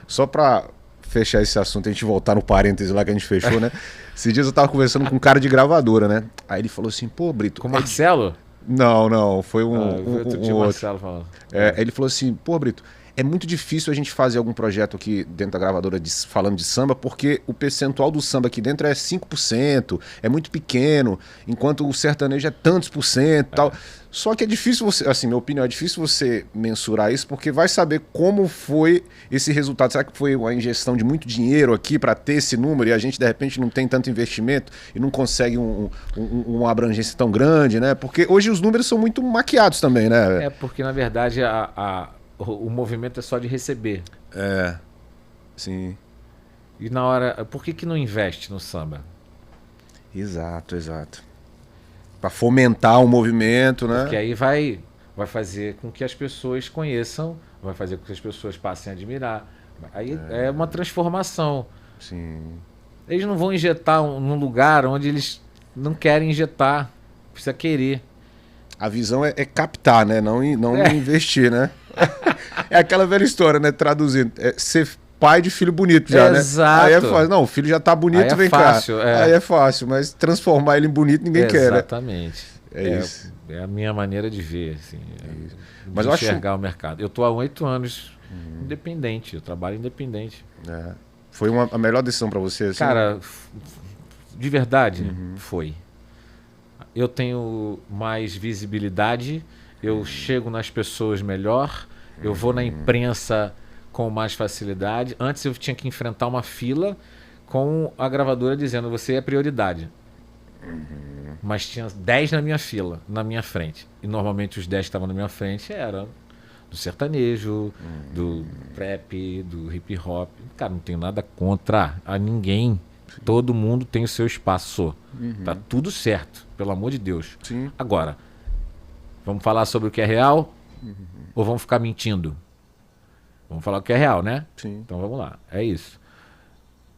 Só pra fechar esse assunto, a gente voltar no parêntese lá que a gente fechou, né? Esses dias eu tava conversando com um cara de gravadora, né? Aí ele falou assim, pô, Brito... Com o Marcelo? Não, foi um outro. Marcelo falando. Ele falou assim, pô, Brito, é muito difícil a gente fazer algum projeto aqui dentro da gravadora falando de samba, porque o percentual do samba aqui dentro é 5%, é muito pequeno, enquanto o sertanejo é tantos por cento e tal. Só que é difícil você, assim, minha opinião, é difícil você mensurar isso, porque vai saber como foi esse resultado. Será que foi uma injeção de muito dinheiro aqui para ter esse número e a gente, de repente, não tem tanto investimento e não consegue uma abrangência tão grande, né? Porque hoje os números são muito maquiados também, né? Porque, na verdade, o movimento é só de receber. Sim. E na hora... Por que não investe no samba? Exato, exato. Pra fomentar o movimento, né? Porque aí vai fazer com que as pessoas conheçam, vai fazer com que as pessoas passem a admirar. Aí é uma transformação. Sim. Eles não vão injetar num lugar onde eles não querem injetar. Precisa querer. A visão é captar, né? Não É. investir, né? É aquela velha história, né? Traduzindo. É ser pai de filho bonito já, né? Exato. Aí é fácil. Não, o filho já tá bonito, Aí é vem fácil, cá. é. Aí é fácil, mas transformar ele em bonito ninguém quer, né? Exatamente. É isso. É a minha maneira de ver, assim, Isso. de Mas eu acho- enxergar o mercado. Eu estou há 8 anos independente, eu trabalho independente. É. Foi a melhor decisão pra você, assim? Cara, de verdade, foi. Eu tenho mais visibilidade, eu chego nas pessoas melhor, eu vou na imprensa com mais facilidade. Antes eu tinha que enfrentar uma fila com a gravadora dizendo você é prioridade. Mas tinha 10 na minha fila, na minha frente. E normalmente os 10 que estavam na minha frente eram do sertanejo, do rap, do hip hop. Cara, não tenho nada contra a ninguém. Todo mundo tem o seu espaço. Tá tudo certo, pelo amor de Deus. Sim. Agora, vamos falar sobre o que é real ou vamos ficar mentindo? Vamos falar o que é real, né? Sim. Então vamos lá, é isso.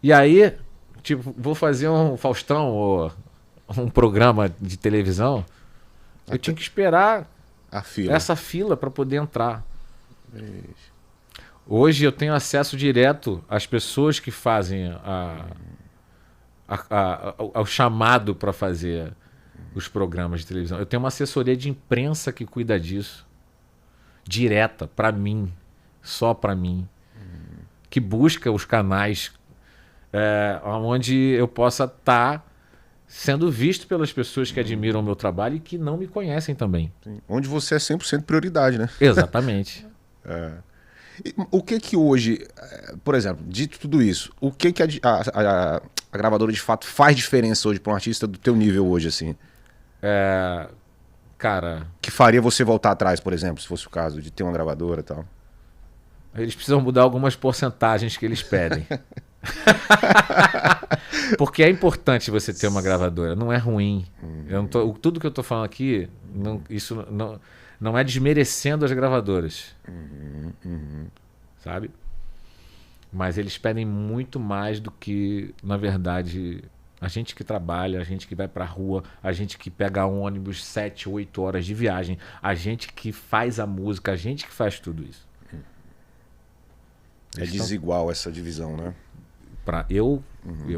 E aí, tipo, vou fazer um Faustão ou um programa de televisão, eu tinha que esperar A fila. essa fila para poder entrar. Hoje eu tenho acesso direto às pessoas que fazem ao chamado para fazer os programas de televisão. Eu tenho uma assessoria de imprensa que cuida disso, direta, para mim, só para mim, que busca os canais onde eu possa estar sendo visto pelas pessoas que admiram o meu trabalho e que não me conhecem também. Sim. Onde você é 100% prioridade, né? Exatamente. E o que hoje, por exemplo, dito tudo isso, o que a gravadora de fato faz diferença hoje para um artista do teu nível hoje, assim? Cara, Que faria você voltar atrás, por exemplo, se fosse o caso de ter uma gravadora e tal? eles precisam mudar algumas porcentagens que eles pedem. Porque é importante você ter uma gravadora, não é ruim. Eu não tudo que eu tô falando aqui, isso não é desmerecendo as gravadoras. Sabe? Mas eles pedem muito mais do que, na verdade, a gente que trabalha, a gente que vai pra rua, a gente que pega ônibus 7, 8 horas de viagem, a gente que faz a música, a gente que faz tudo isso. É desigual essa divisão, né? Eu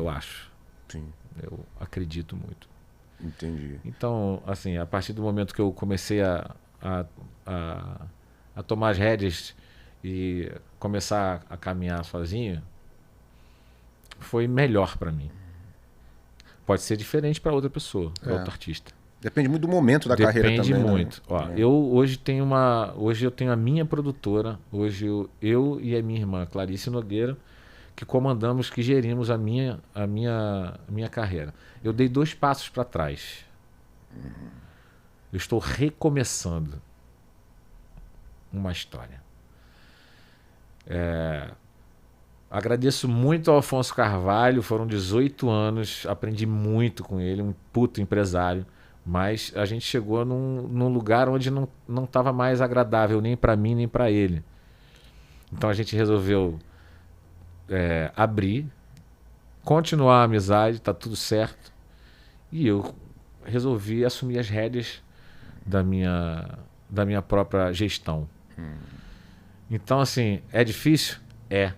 acho. Sim, Eu acredito muito. entendi. Então, assim, a partir do momento que eu comecei a tomar as rédeas e começar a caminhar sozinho, foi melhor para mim. Pode ser diferente para outra pessoa, para outro artista. Depende muito do momento da carreira também. Depende muito. Ó, eu hoje eu tenho a minha produtora, hoje eu e a minha irmã Clarice Nogueira, que comandamos, que gerimos a minha carreira. Eu dei 2 passos para trás. Eu estou recomeçando uma história. Agradeço muito ao Afonso Carvalho, foram 18 anos, aprendi muito com ele, um puto empresário, mas a gente chegou num lugar onde não estava mais agradável nem para mim nem para ele. Então a gente resolveu abrir, continuar a amizade, tá tudo certo, e eu resolvi assumir as rédeas da minha própria gestão. Então, assim, é difícil? É.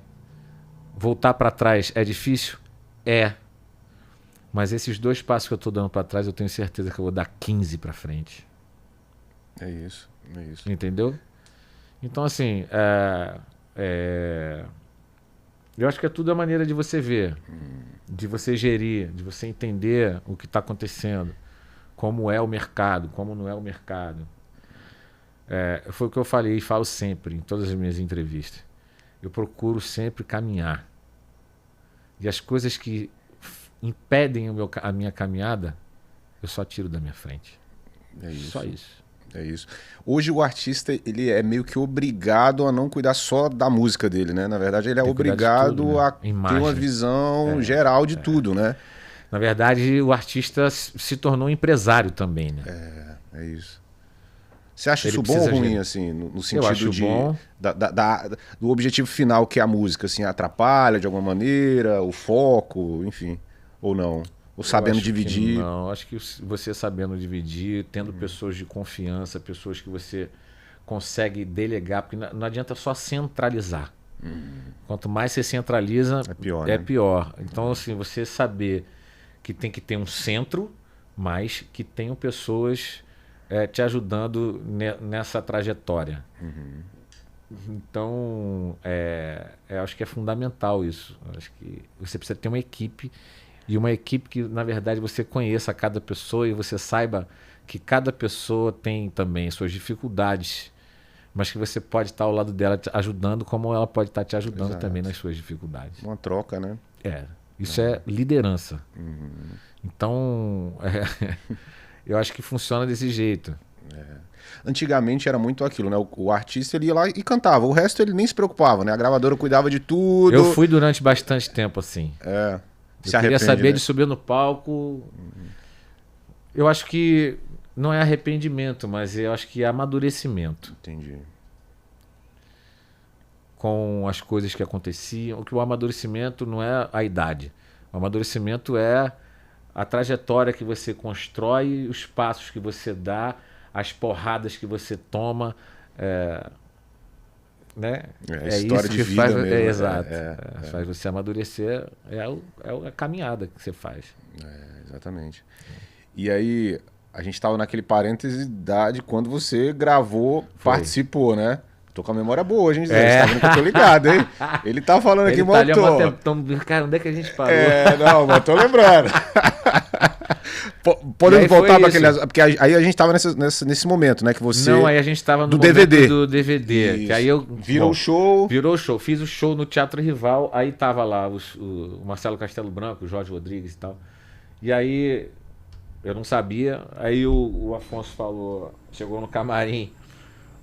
Voltar para trás é difícil? É. Mas esses 2 passos que eu estou dando para trás, eu tenho certeza que eu vou dar 15 para frente. É isso, é isso. Entendeu? Então, assim, eu acho que tudo é maneira de você ver, de você gerir, de você entender o que está acontecendo, como é o mercado, como não é o mercado. Foi o que eu falei e falo sempre em todas as minhas entrevistas. Eu procuro sempre caminhar. E as coisas que impedem a minha caminhada, eu só tiro da minha frente. É isso. Só isso. É isso. Hoje o artista, ele é meio que obrigado a não cuidar só da música dele, né? Na verdade, ele é obrigado tudo, né? a ter uma visão geral de tudo, né? Na verdade, o artista se tornou empresário também, né? É isso. Você acha Ele isso bom ou precisa ruim, de- assim, no Eu sentido acho de, bom. do objetivo final que é a música, assim, atrapalha de alguma maneira, o foco, enfim, ou não? Ou sabendo Eu acho que dividir? não, acho que você sabendo dividir, tendo pessoas de confiança, pessoas que você consegue delegar, porque não adianta só centralizar. Quanto mais você centraliza, É pior, é né? pior. Então, assim, você saber que tem que ter um centro, mas que tenham pessoas te ajudando nessa trajetória. Então, acho que é fundamental isso. Acho que você precisa ter uma equipe, e uma equipe que, na verdade, você conheça cada pessoa e você saiba que cada pessoa tem também suas dificuldades, mas que você pode estar ao lado dela te ajudando, como ela pode estar te ajudando Exato. também nas suas dificuldades. Uma troca, né? Isso é liderança. Então, eu acho que funciona desse jeito. Antigamente era muito aquilo, né? O artista ele ia lá e cantava, o resto ele nem se preocupava, né? A gravadora cuidava de tudo. Eu fui durante bastante tempo assim. Se Eu queria arrepende, saber né? de subir no palco. Eu acho que não é arrependimento, mas eu acho que é amadurecimento Entendi. com as coisas que aconteciam. O amadurecimento não é a idade. O amadurecimento é a trajetória que você constrói, os passos que você dá, as porradas que você toma. Né? É história de vida faz, mesmo. Exato. Faz você amadurecer. É a caminhada que você faz. Exatamente. E aí, a gente tava naquele parêntese de quando você gravou, participou, né? Tô com a memória boa hoje, hein, Zé? Você tá vendo que eu tô ligado, hein? Ele tá falando aqui, Ele tá ali há montou. mó tempão. Cara, onde é que a gente parou? Não, mas tô lembrando. Podemos E aí foi voltar para isso. aquele. Porque aí a gente tava nesse momento, né? Que você. Não, aí a gente tava no do momento DVD. do DVD. Isso. Que aí eu, Virou o show. Virou o show. Fiz o show no Teatro Rival. Aí tava lá o Marcelo Castelo Branco, o Jorge Rodrigues e tal. E aí eu não sabia. Aí o Afonso falou, chegou no camarim,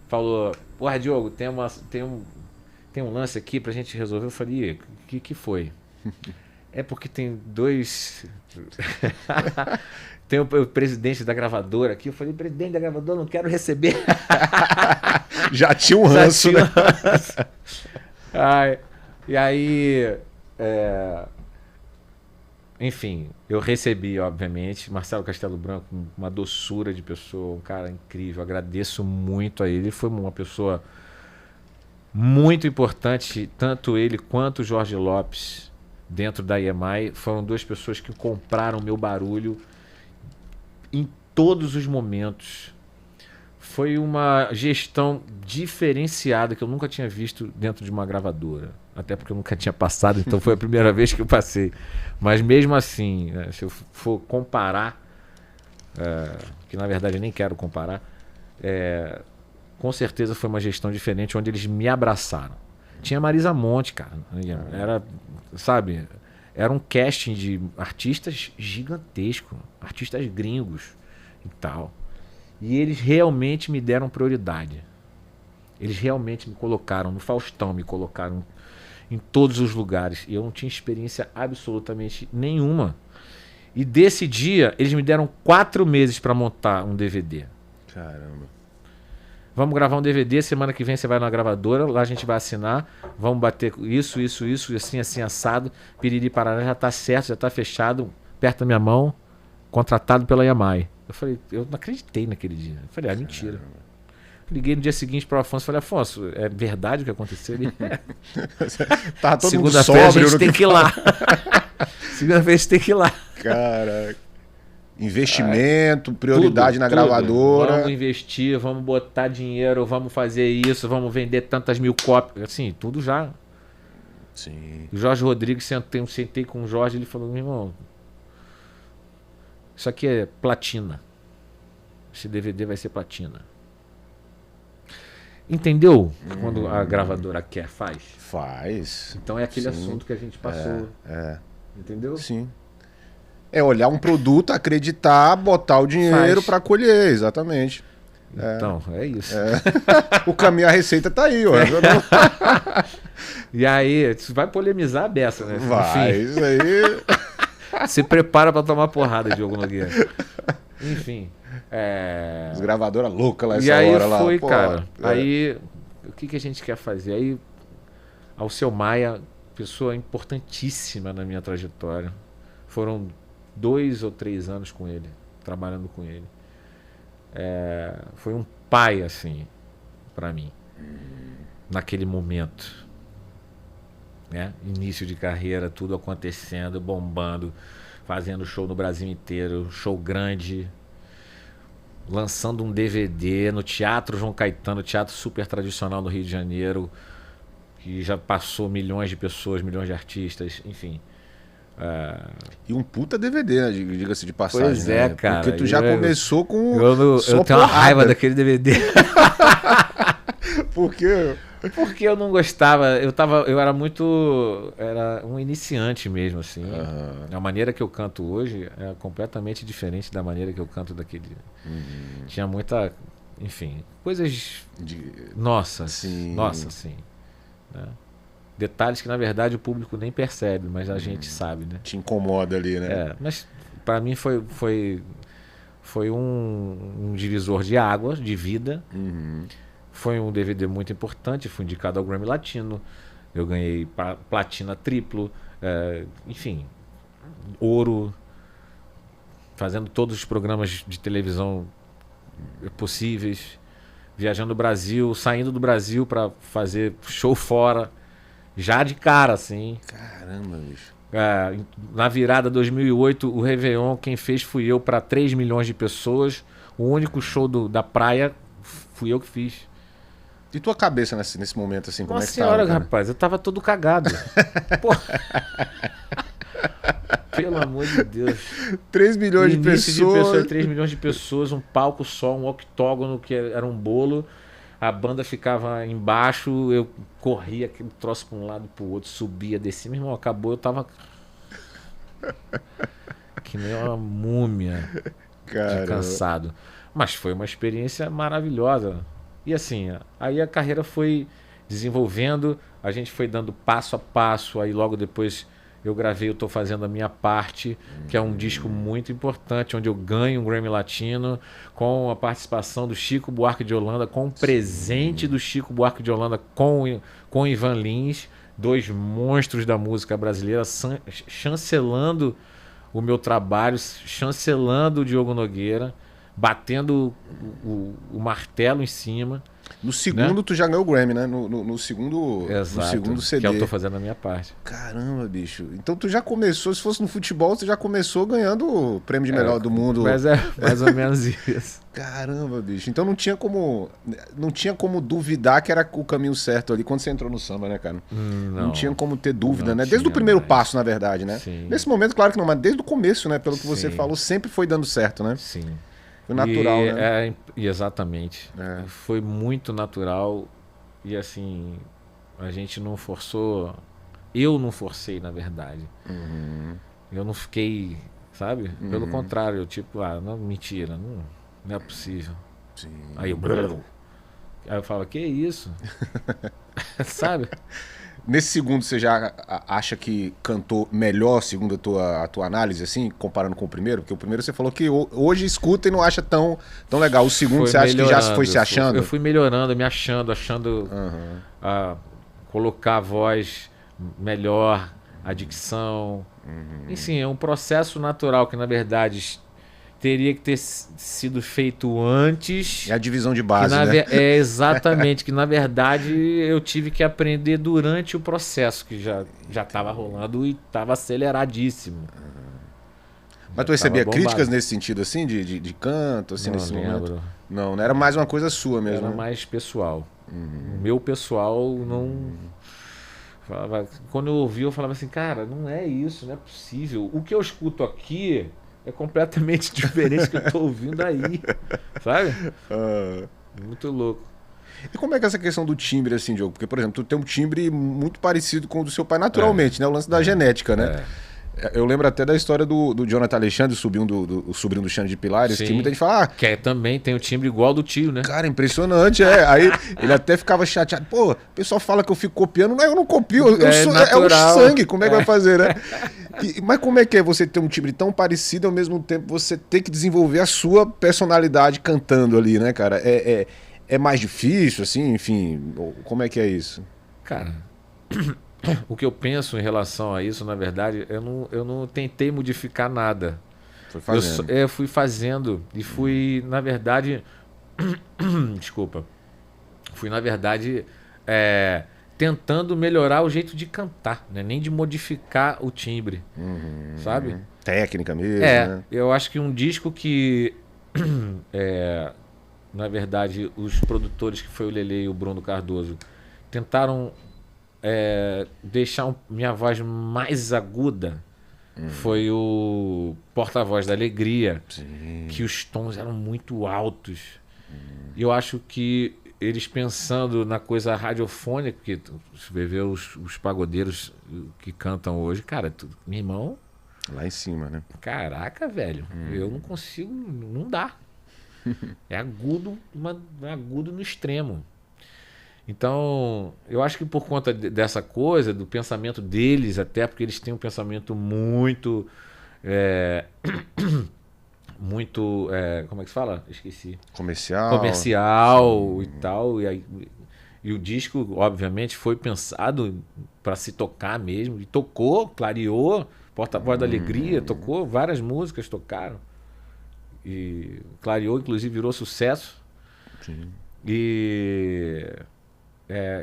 falou: porra, Diogo, tem um lance aqui pra gente resolver. Eu falei: o que foi? É porque tem dois. Tem o presidente da gravadora aqui. Eu falei: presidente da gravadora, não quero receber. Já tinha um ranço, né? E aí. Enfim, eu recebi, obviamente. Marcelo Castelo Branco, uma doçura de pessoa, um cara incrível. Agradeço muito a ele. Ele foi uma pessoa muito importante, tanto ele quanto o Jorge Lopes, dentro da EMI. Foram duas pessoas que compraram meu barulho em todos os momentos. Foi uma gestão diferenciada que eu nunca tinha visto dentro de uma gravadora. Até porque eu nunca tinha passado, então foi a primeira vez que eu passei. Mas mesmo assim, né, se eu for comparar, que na verdade eu nem quero comparar, com certeza foi uma gestão diferente, onde eles me abraçaram. Tinha Marisa Monte, cara. Era, sabe, era um casting de artistas gigantesco, artistas gringos e tal. E eles realmente me deram prioridade. Eles realmente me colocaram no Faustão, me colocaram em todos os lugares. E eu não tinha experiência absolutamente nenhuma. E desse dia, eles me deram 4 meses para montar um DVD. Caramba. Vamos gravar um DVD, semana que vem você vai na gravadora, lá a gente vai assinar, vamos bater isso, assim, assado, piriri parará, já tá certo, já tá fechado, aperta minha mão, contratado pela Yamai. Eu falei, eu não acreditei naquele dia. Eu falei, mentira. Liguei no dia seguinte para o Afonso e falei: Afonso, é verdade o que aconteceu? Ele, Tá todo mundo segunda-feira a sóbrio gente no tem que ir lá. Segunda-feira a gente tem que ir lá. Cara, investimento, prioridade Tudo, na tudo. gravadora. Vamos investir, vamos botar dinheiro, vamos fazer isso, vamos vender tantas mil cópias. Assim, tudo já. Sim. O Jorge Rodrigues, sentei com o Jorge, ele falou: meu irmão, isso aqui é platina. Esse DVD vai ser platina. Entendeu? Quando a gravadora quer, faz. Faz. Então é aquele Sim. assunto que a gente passou. Entendeu? Sim. É olhar um produto, acreditar, botar o dinheiro Faz. para colher, exatamente. Então, é isso. O caminho, a receita tá aí, ó. E aí, você vai polemizar a beça, né? Vai, Enfim, isso aí. se prepara pra tomar porrada, Diogo Nogueira. Enfim. As gravadoras loucas lá essa E aí hora lá. foi, Pô, cara. Aí, o que a gente quer fazer? Aí, Alceu Maia, pessoa importantíssima na minha trajetória. Foram 2 ou 3 anos com ele, trabalhando com ele. Foi um pai, assim, pra mim. Naquele momento. Né? Início de carreira, tudo acontecendo, bombando, fazendo show no Brasil inteiro, show grande, lançando um DVD no Teatro João Caetano, teatro super tradicional no Rio de Janeiro, que já passou milhões de pessoas, milhões de artistas, enfim. E um puta DVD, né? Diga-se de passagem. Pois é, né? cara. Porque tu já começou com. Eu tenho uma raiva daquele DVD. Por quê? Porque eu não gostava, eu era muito, era um iniciante mesmo, assim. A maneira que eu canto hoje é completamente diferente da maneira que eu canto daquele. Tinha muita, enfim, coisas nossas, Sim. né? Detalhes que na verdade o público nem percebe, mas a gente sabe, né? Te incomoda ali, né? Mas para mim foi um divisor de águas, de vida. Foi um DVD muito importante, fui indicado ao Grammy Latino, eu ganhei platina triplo, enfim, ouro, fazendo todos os programas de televisão possíveis, viajando o Brasil, saindo do Brasil para fazer show fora, já de cara, assim. Caramba, bicho. Na virada 2008, o Réveillon, quem fez fui eu para 3 milhões de pessoas, o único show da praia fui eu que fiz. E tua cabeça nesse momento, assim, como Nossa é que senhora, tava, rapaz, eu tava todo cagado. Porra. Pelo amor de Deus. 3 milhões de pessoas. 3 milhões de pessoas, um palco só, um octógono que era um bolo. A banda ficava embaixo, eu corria aquele troço pra um lado e pro outro, subia, descia. Meu irmão, acabou, eu tava que nem uma múmia, de cansado. Mas foi uma experiência maravilhosa. E assim, aí a carreira foi desenvolvendo, a gente foi dando passo a passo, aí logo depois eu gravei Eu Tô Fazendo a Minha Parte, que é um disco muito importante, onde eu ganho um Grammy Latino, com a participação do Chico Buarque de Holanda, com o presente do Chico Buarque de Holanda com Ivan Lins, 2 monstros da música brasileira, chancelando o meu trabalho, chancelando o Diogo Nogueira, batendo o martelo em cima. No segundo, né? Tu já ganhou o Grammy, né? No segundo CD. Que eu tô fazendo a minha parte. Caramba, bicho. Então tu já começou, se fosse no futebol, você já começou ganhando o prêmio de melhor do mundo. Mas é mais ou menos isso. Caramba, bicho. Então não tinha como duvidar que era o caminho certo ali quando você entrou no samba, né, cara? Não tinha como ter dúvida, né? Desde o primeiro passo, na verdade, né? Sim. Nesse momento, claro que não, mas desde o começo, né? Pelo que você falou, sempre foi dando certo, né? Sim. Foi natural, né? Exatamente. Foi muito natural e assim, a gente não forçou. Eu não forcei, na verdade. Eu não fiquei, sabe? Pelo contrário, eu tipo, não, mentira, não é possível. Sim. Aí eu falo, que isso? Sabe? Nesse segundo, você já acha que cantou melhor, segundo a tua análise, assim, comparando com o primeiro? Porque o primeiro você falou que hoje escuta e não acha tão legal. O segundo, você acha que já foi se achando? Eu fui melhorando, me achando colocar a voz melhor, a dicção. Enfim, é um processo natural que, na verdade, teria que ter sido feito antes. É a divisão de base, né? Exatamente, que na verdade eu tive que aprender durante o processo, que já estava rolando e estava aceleradíssimo. Mas tu recebia críticas nesse sentido, assim, de canto, assim, nesse momento? Não, era mais uma coisa sua mesmo. Era mais pessoal. O meu pessoal não... Quando eu ouvi, eu falava assim, cara, não é isso, não é possível. O que eu escuto aqui... é completamente diferente do que eu tô ouvindo aí, sabe? Muito louco. E como é que é essa questão do timbre, assim, Diogo? Porque, por exemplo, tu tem um timbre muito parecido com o do seu pai naturalmente, né? O lance da genética, né? Eu lembro até da história do Jonathan Alexandre, o sobrinho do Xande de Pilares, Sim. que muita gente fala, Que também tem o timbre igual ao do tio, né? cara, impressionante, Aí ele até ficava chateado. Pô, o pessoal fala que eu fico copiando. Não, eu não copio. É o sangue. Como é que vai fazer, né? Mas como é que é você ter um timbre tão parecido e ao mesmo tempo você ter que desenvolver a sua personalidade cantando ali, né, cara? É mais difícil, assim, enfim. Como é que é isso? Cara, o que eu penso em relação a isso, na verdade, eu não tentei modificar nada. Foi fazendo. Eu fui fazendo e fui, na verdade... Desculpa. Fui, na verdade, tentando melhorar o jeito de cantar, né? Nem de modificar o timbre, sabe? Técnica mesmo, né? Eu acho que um disco que, na verdade, os produtores, que foi o Lelê e o Bruno Cardoso, tentaram deixar minha voz mais aguda. Foi o Porta-Voz da Alegria. Sim. Que os tons eram muito altos. E eu acho que eles, pensando na coisa radiofônica, que você vê os pagodeiros que cantam hoje, cara, meu irmão... Lá em cima, né? Caraca, velho, eu não consigo, não dá. É agudo, agudo no extremo. Então, eu acho que por conta dessa coisa, do pensamento deles, até porque eles têm um pensamento muito... muito... como é que se fala? Esqueci. Comercial e tal. E o disco, obviamente, foi pensado para se tocar mesmo. E tocou, clareou. Porta-Voz da Alegria, tocou. Várias músicas tocaram. E clareou, inclusive virou sucesso. Sim. E...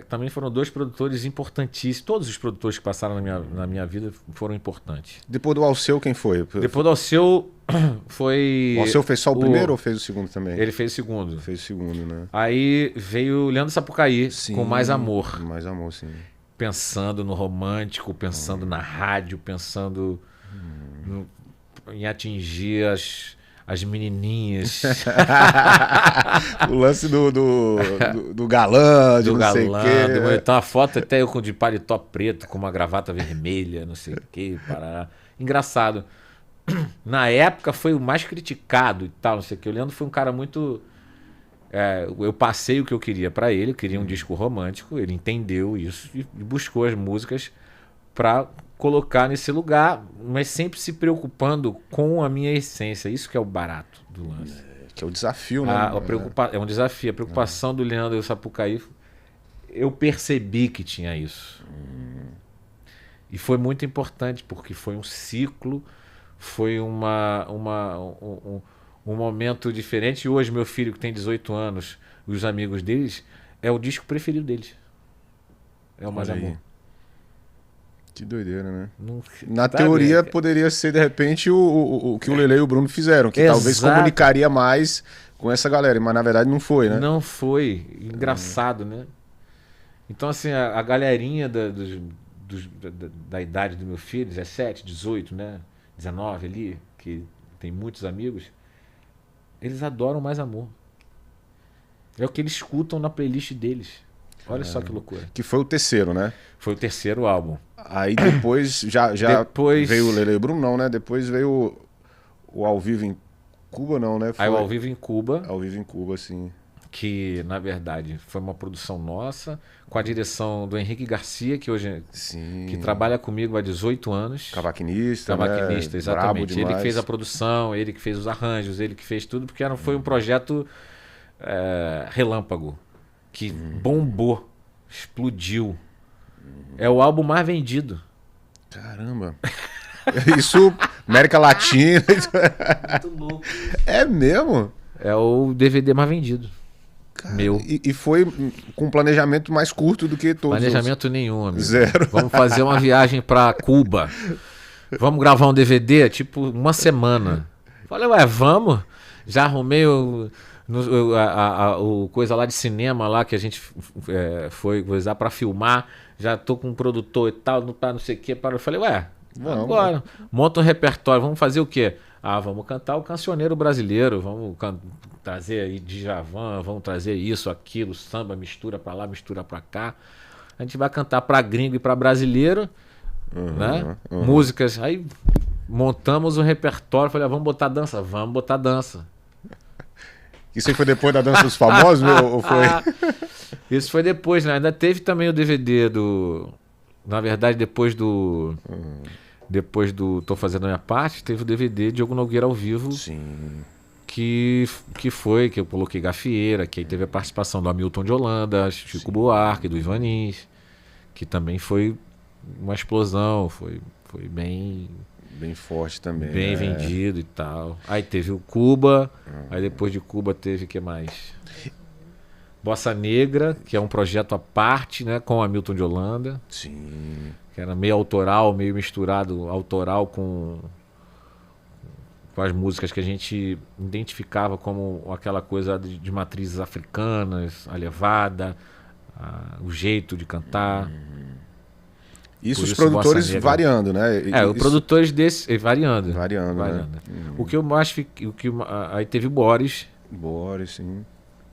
também foram dois produtores importantíssimos. Todos os produtores que passaram na minha vida foram importantes. Depois do Alceu, quem foi? Depois do Alceu foi... O Alceu fez só o primeiro ou fez o segundo também? Ele fez o segundo. Fez o segundo, né? Aí veio o Leandro Sapucaí, Sim, com Mais Amor. Mais Amor, sim. Pensando no romântico, pensando na rádio, pensando em atingir as menininhas. O lance do galã, de do não sei o quê. Então a foto até eu de paletó preto, com uma gravata vermelha, não sei o quê. Parará. Engraçado. Na época foi o mais criticado e tal, não sei o quê. O Leandro foi um cara muito... eu passei o que eu queria pra ele, eu queria um disco romântico, ele entendeu isso e buscou as músicas pra colocar nesse lugar, mas sempre se preocupando com a minha essência. Isso que é o barato do lance. Que é o desafio, né? É um desafio. A preocupação do Leandro e o Sapucaí, eu percebi que tinha isso. E foi muito importante, porque foi um ciclo, foi um momento diferente. E hoje meu filho, que tem 18 anos, e os amigos deles, é o disco preferido deles. É o Mais Amor. Que doideira, né? Não, na teoria poderia ser, de repente, o que o Lelê e o Bruno fizeram, que talvez comunicaria mais com essa galera, mas na verdade não foi, né? Não foi. Engraçado, né? Então, assim, a galerinha da idade do meu filho, 17, 18, né? 19 ali, que tem muitos amigos, eles adoram Mais Amor. É o que eles escutam na playlist deles. Olha só que loucura. Que foi o terceiro, né? Foi o terceiro álbum. Aí depois depois veio o Lelê e o Bruno, não, né? Depois veio o Ao Vivo em Cuba, não, né? Foi... Aí o Ao Vivo em Cuba. Ao Vivo em Cuba, sim. Que, na verdade, foi uma produção nossa, com a direção do Henrique Garcia, que hoje que trabalha comigo há 18 anos. Cavaquinista, Cavaquinista, né? Exatamente. Ele que fez a produção, ele que fez os arranjos, ele que fez tudo, porque foi um projeto relâmpago, que bombou, explodiu. É o álbum mais vendido. Caramba. Isso, América Latina. Muito louco. É mesmo? É o DVD mais vendido. Cara, meu. E foi com um planejamento mais curto do que todos Planejamento nenhum, amigo. Zero. Vamos fazer uma viagem pra Cuba. Vamos gravar um DVD, tipo, uma semana. Falei, vamos. Já arrumei o coisa lá de cinema lá que a gente foi usar pra filmar. Já tô com um produtor e tal, não sei o que. Eu falei, vamos agora. Monta um repertório, vamos fazer o quê? Vamos cantar o Cancioneiro Brasileiro, vamos trazer aí Djavan, vamos trazer isso, aquilo, samba, mistura pra lá, mistura pra cá. A gente vai cantar pra gringo e pra brasileiro. né? Músicas. Aí montamos um repertório. Falei, vamos botar dança? Vamos botar dança. Isso aí foi depois da Dança dos Famosos ou foi? Isso foi depois, né? Ainda teve também o DVD do... Na verdade, depois do Tô Fazendo a Minha Parte, teve o DVD Diogo Nogueira ao vivo. Sim. Que eu coloquei Gafieira, que aí teve a participação do Hamilton de Holanda, Chico Buarque, do Ivanis, que também foi uma explosão, foi bem forte também. Bem vendido e tal. Aí teve o Cuba, aí depois de Cuba teve o que mais? Bossa Negra, que é um projeto à parte, né, com o Hamilton de Holanda. Sim. Que era meio autoral, meio misturado autoral com as músicas que a gente identificava como aquela coisa de matrizes africanas, a levada, o jeito de cantar. Isso os produtores variando, né? Os produtores desse variando. Variando. Né? O que eu mais fiquei, aí teve o Boris. Sim.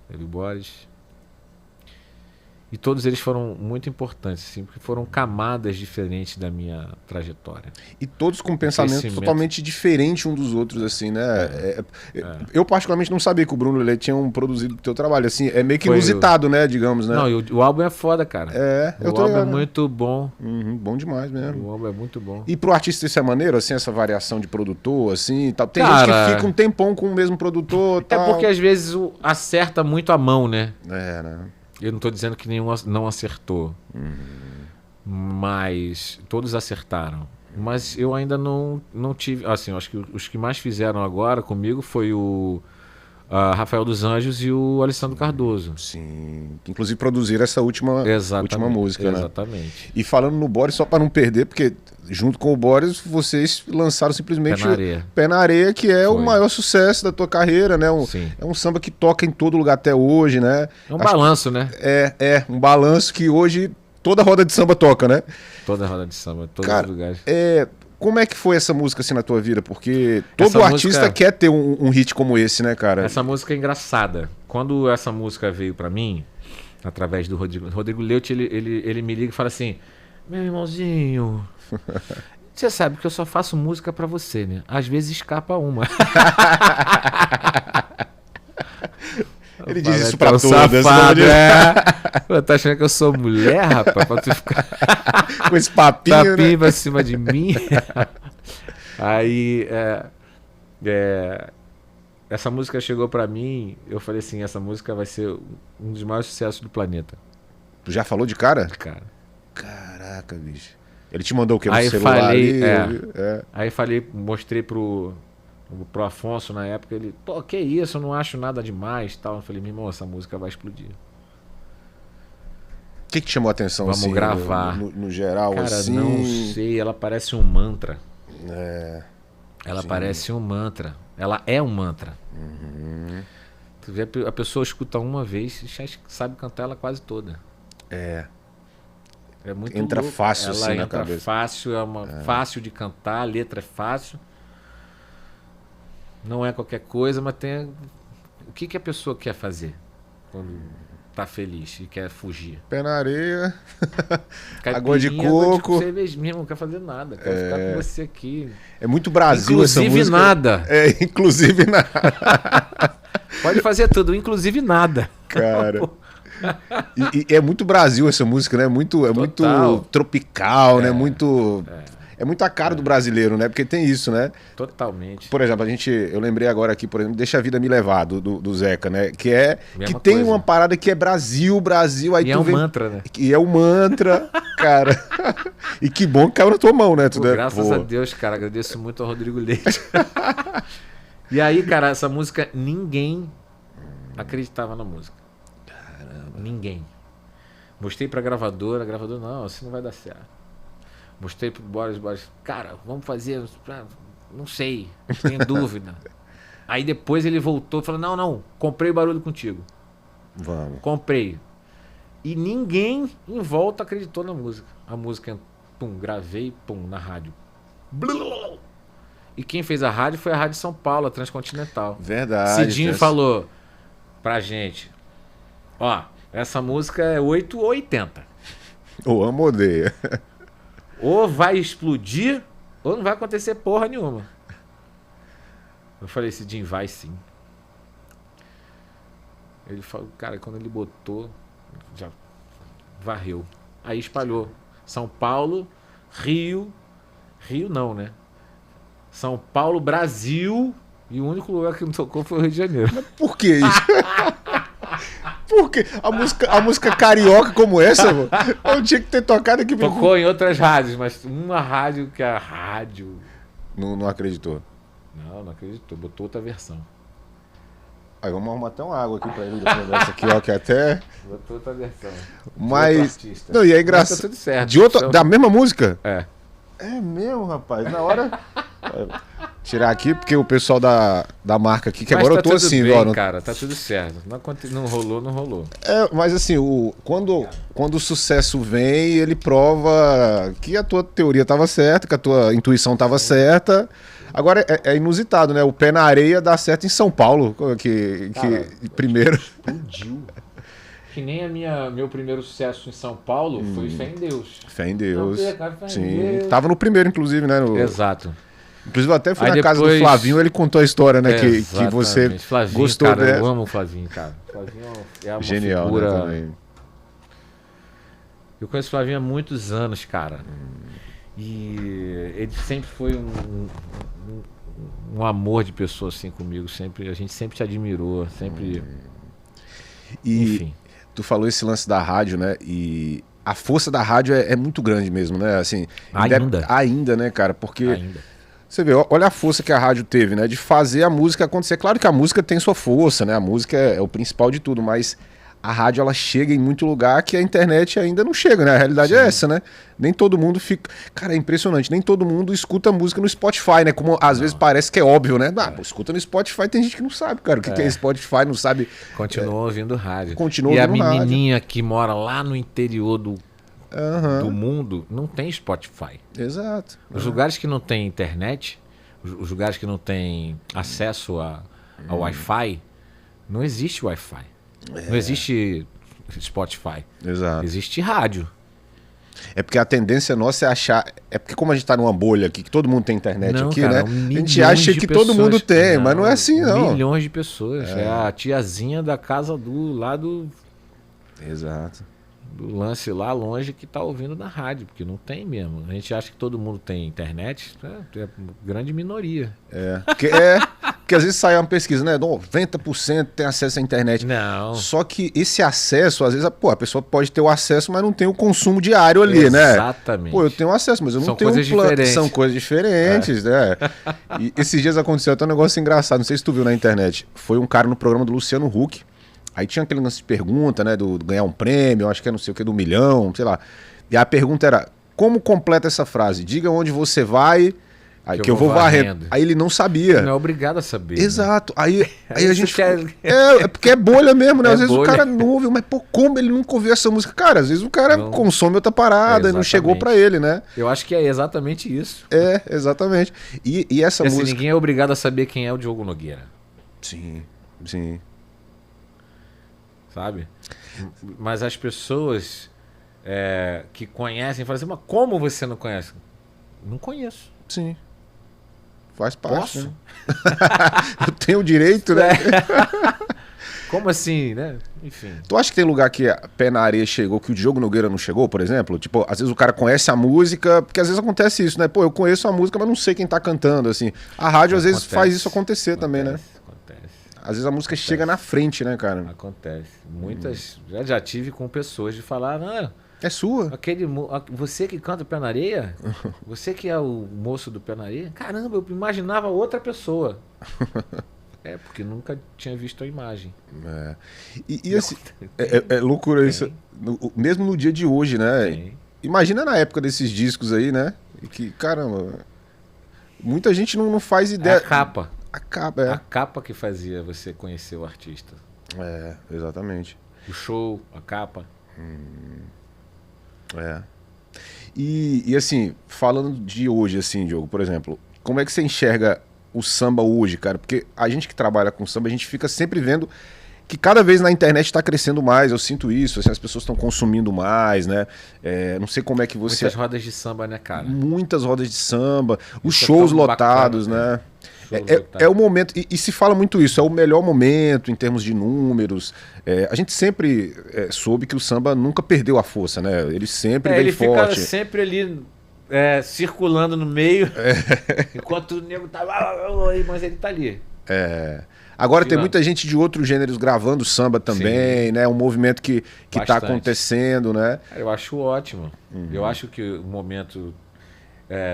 Teve o Boris. E todos eles foram muito importantes, assim, porque foram camadas diferentes da minha trajetória. E todos com pensamentos totalmente diferentes um dos outros, assim, né? Eu particularmente não sabia que o Bruno Lelê tinha produzido o teu trabalho, assim, é meio que inusitado, né, digamos, né? Não, o álbum é foda, cara. O álbum é muito bom. Bom demais mesmo. O álbum é muito bom. E pro artista isso é maneiro, assim, essa variação de produtor, assim, tal. Tem gente que fica um tempão com o mesmo produtor, tal. É porque às vezes acerta muito a mão, né? Né? Eu não estou dizendo que nenhum não acertou, mas todos acertaram. Mas eu ainda não tive... Assim, eu acho que os que mais fizeram agora comigo foi o Rafael dos Anjos e o Alessandro Cardoso. Sim, que inclusive produziram essa última música, né? Exatamente. E falando no Boris, só para não perder, porque junto com o Boris vocês lançaram simplesmente Pé na Areia, que é o maior sucesso da tua carreira, né? É um samba que toca em todo lugar até hoje, né? É um balanço, né? É um balanço que hoje toda roda de samba toca, né? Toda roda de samba, todos os lugares. Como é que foi essa música assim na tua vida? Porque todo artista quer ter um hit como esse, né, cara? Essa música é engraçada. Quando essa música veio pra mim, através do Rodrigo Leute, ele me liga e fala assim: meu irmãozinho, você sabe que eu só faço música pra você, né? Às vezes escapa uma. Ele diz isso pra todas. Safado, tá achando que eu sou mulher, rapaz? Pra tu ficar com esse papinho, né? pra cima de mim. Aí, essa música chegou pra mim, eu falei assim, essa música vai ser um dos maiores sucessos do planeta. Tu já falou de cara? De cara. Caraca, bicho. Ele te mandou o quê? Aí celular falei, ali? Aí mostrei pro Afonso na época, ele, pô, que isso, eu não acho nada demais, tal. Eu falei, meu irmão, essa música vai explodir. O que te chamou a atenção? Vamos assim, gravar. No geral, cara, assim? Não sei, ela parece um mantra. Ela sim. parece um mantra. Ela é um mantra. Tu vê, a pessoa escuta uma vez e já sabe cantar ela quase toda. É muito entra louco. Fácil, ela assim, na entra cabeça. Fácil, fácil de cantar, a letra é fácil. Não é qualquer coisa, mas tem... O que a pessoa quer fazer quando tá feliz e quer fugir? Pé na areia, água de coco. Cerveja mesmo, não quer fazer nada. Quero ficar com você aqui. É muito Brasil inclusive essa música. Nada. Inclusive nada. Pode fazer tudo, inclusive nada. Cara... E é muito Brasil essa música, né? Muito tropical, né? É muito a cara do brasileiro, né? Porque tem isso, né? Totalmente. Por exemplo, eu lembrei agora aqui, por exemplo, Deixa a Vida Me Levar, do Zeca, né? Que tem uma parada que é Brasil, aí e é um mantra, né? E é um mantra, cara. E que bom que caiu na tua mão, né? Graças a Deus, cara. Agradeço muito ao Rodrigo Leite. E aí, cara, essa música, ninguém acreditava na música. Ninguém. Mostrei pra gravadora, não, assim não vai dar certo. Mostrei pro Boris, cara, vamos fazer, não sei, tenho dúvida. Aí depois ele voltou e falou, não, comprei o Barulho Contigo. Vamos. Comprei. E ninguém em volta acreditou na música. A música, gravei, na rádio. E quem fez a rádio foi a Rádio São Paulo, a Transcontinental. Verdade. Cidinho falou pra gente, essa música é 8 ou 80. Ou amo ou odeia. Ou vai explodir, ou não vai acontecer porra nenhuma. Eu falei, esse Jim vai sim. Ele falou, cara, quando ele botou, já varreu. Aí espalhou. São Paulo, Rio não, né? São Paulo, Brasil, e o único lugar que não tocou foi o Rio de Janeiro. Mas por que isso? Por que? A música carioca como essa, mano, eu tinha que ter tocado aqui. Tocou em outras rádios, mas uma rádio que é a rádio... Não acreditou. Não acreditou. Botou outra versão. Aí vamos arrumar até uma água aqui pra ele da conversa aqui, ó, que até... Botou outra versão. Mas... Não, e é engraçado. Mas tá tudo certo. De outra... Da mesma música? É. É mesmo, rapaz. Na hora... Tirar aqui, porque o pessoal da marca aqui, que mas agora tá eu tô tudo assim, bem, ó. Cara, tá tudo certo. Não rolou. Mas assim, quando o sucesso vem, ele prova que a tua teoria estava certa, que a tua intuição estava certa. Agora é inusitado, né? O Pé na Areia dá certo em São Paulo, Cara, primeiro. Explodiu. Que nem meu primeiro sucesso em São Paulo foi Fé em Deus. Fé em Deus. Fé em Sim. Deus. Tava no primeiro, inclusive, né? Exato. Inclusive, eu até fui Aí na casa do depois- Flavinho, ele contou a história, né? Que você Flavinho, gostou cara, dessa. eu amo o Flavinho, cara. Flavinho é uma Genial, figura... né? Também. Eu conheço o Flavinho há muitos anos, cara. E ele sempre foi um amor de pessoa assim comigo. A gente sempre te admirou, sempre... E Enfim. tu falou esse lance da rádio, né? E a força da rádio é muito grande mesmo, né? Assim, ainda, né, cara? Porque Ainda. você vê, olha a força que a rádio teve, né? De fazer a música acontecer. Claro que a música tem sua força, né? A música é o principal de tudo, mas a rádio ela chega em muito lugar que a internet ainda não chega, né? A realidade é essa, né? Nem todo mundo fica... Cara, é impressionante. Nem todo mundo escuta música no Spotify, né? Como às vezes parece que é óbvio, né? Pô, escuta no Spotify, tem gente que não sabe, cara. O que é Spotify, não sabe... Continua ouvindo rádio. Continua e ouvindo a rádio. menininha que mora lá no interior do mundo não tem Spotify. Exato. Os lugares que não tem internet, os lugares que não tem acesso ao Wi-Fi, não existe Wi-Fi. Não existe Spotify. Exato. Existe rádio. É porque a tendência nossa é achar... É porque como a gente tá numa bolha aqui, que todo mundo tem internet Não, aqui, cara, né? A gente acha que todo mundo tem, mas não é assim, não. Milhões de pessoas. É a tiazinha da casa do lado Exato. do lance lá longe que tá ouvindo na rádio, porque não tem mesmo. A gente acha que todo mundo tem internet, é grande minoria. Porque às vezes sai uma pesquisa, né? 90% tem acesso à internet. Não. Só que esse acesso, às vezes, a pessoa pode ter o acesso, mas não tem o consumo diário ali, né? Exatamente. Pô, eu tenho acesso, mas eu não São tenho coisas plano. diferentes. São coisas diferentes, né? E esses dias aconteceu até um negócio engraçado, não sei se tu viu na internet. Foi um cara no programa do Luciano Huck. Aí tinha aquele lance de pergunta, né? Do ganhar um prêmio, acho que é não sei o que, do 1 milhão, sei lá. E a pergunta era: como completa essa frase? Diga onde você vai. Aí que eu vou varrendo. Aí ele não sabia. Não é obrigado a saber. Exato. Né? Aí a gente. É porque é bolha mesmo, né? Às vezes o cara não ouve, mas pô, como ele nunca ouviu essa música? Cara, às vezes o cara consome outra parada e não chegou pra ele, né? Eu acho que é exatamente isso. É, exatamente. E essa música. Ninguém é obrigado a saber quem é o Diogo Nogueira. Sim, sim. Sabe? Mas as pessoas que conhecem falam assim: mas como você não conhece? Não conheço. Sim. Faz parte. Posso? Né? Eu tenho o direito, né? Como assim, né? Enfim. Tu acha que tem lugar que a Pé na Areia chegou que o Diogo Nogueira não chegou, por exemplo? Tipo, às vezes o cara conhece a música, porque às vezes acontece isso, né? Pô, eu conheço a música, mas não sei quem tá cantando, assim. A rádio às vezes faz isso acontecer também, né? Acontece. Às vezes a música chega na frente, né, cara? Acontece. Muitas... Já tive com pessoas de falar: não, é sua. Você que canta Pé na Areia? Você que é o moço do Pé na Areia? Caramba, eu imaginava outra pessoa. Porque nunca tinha visto a imagem. E assim, é loucura isso. Mesmo no dia de hoje, né? Tem. Imagina na época desses discos aí, né? Que, caramba, muita gente não faz ideia. É a capa. A capa, A capa que fazia você conhecer o artista. Exatamente. O show, a capa. E assim, falando de hoje, assim, Diogo, por exemplo, como é que você enxerga o samba hoje, cara? Porque a gente que trabalha com samba, a gente fica sempre vendo que cada vez na internet está crescendo mais, eu sinto isso, assim, as pessoas estão consumindo mais, né? Não sei como é que você... Muitas rodas de samba, né, cara? Muitas rodas de samba, os Isso é shows tão lotados, bacana, né? Shows É lotados. o momento, e se fala muito isso, é o melhor momento em termos de números. A gente sempre soube que o samba nunca perdeu a força, né? Ele sempre vem Ele fica forte. sempre ali circulando no meio, enquanto o nego tá lá, mas ele tá ali. Agora tem Tirando. muita gente de outros gêneros gravando samba também, né? Um movimento que tá Bastante. acontecendo, né? Cara, eu acho ótimo. Eu acho que o momento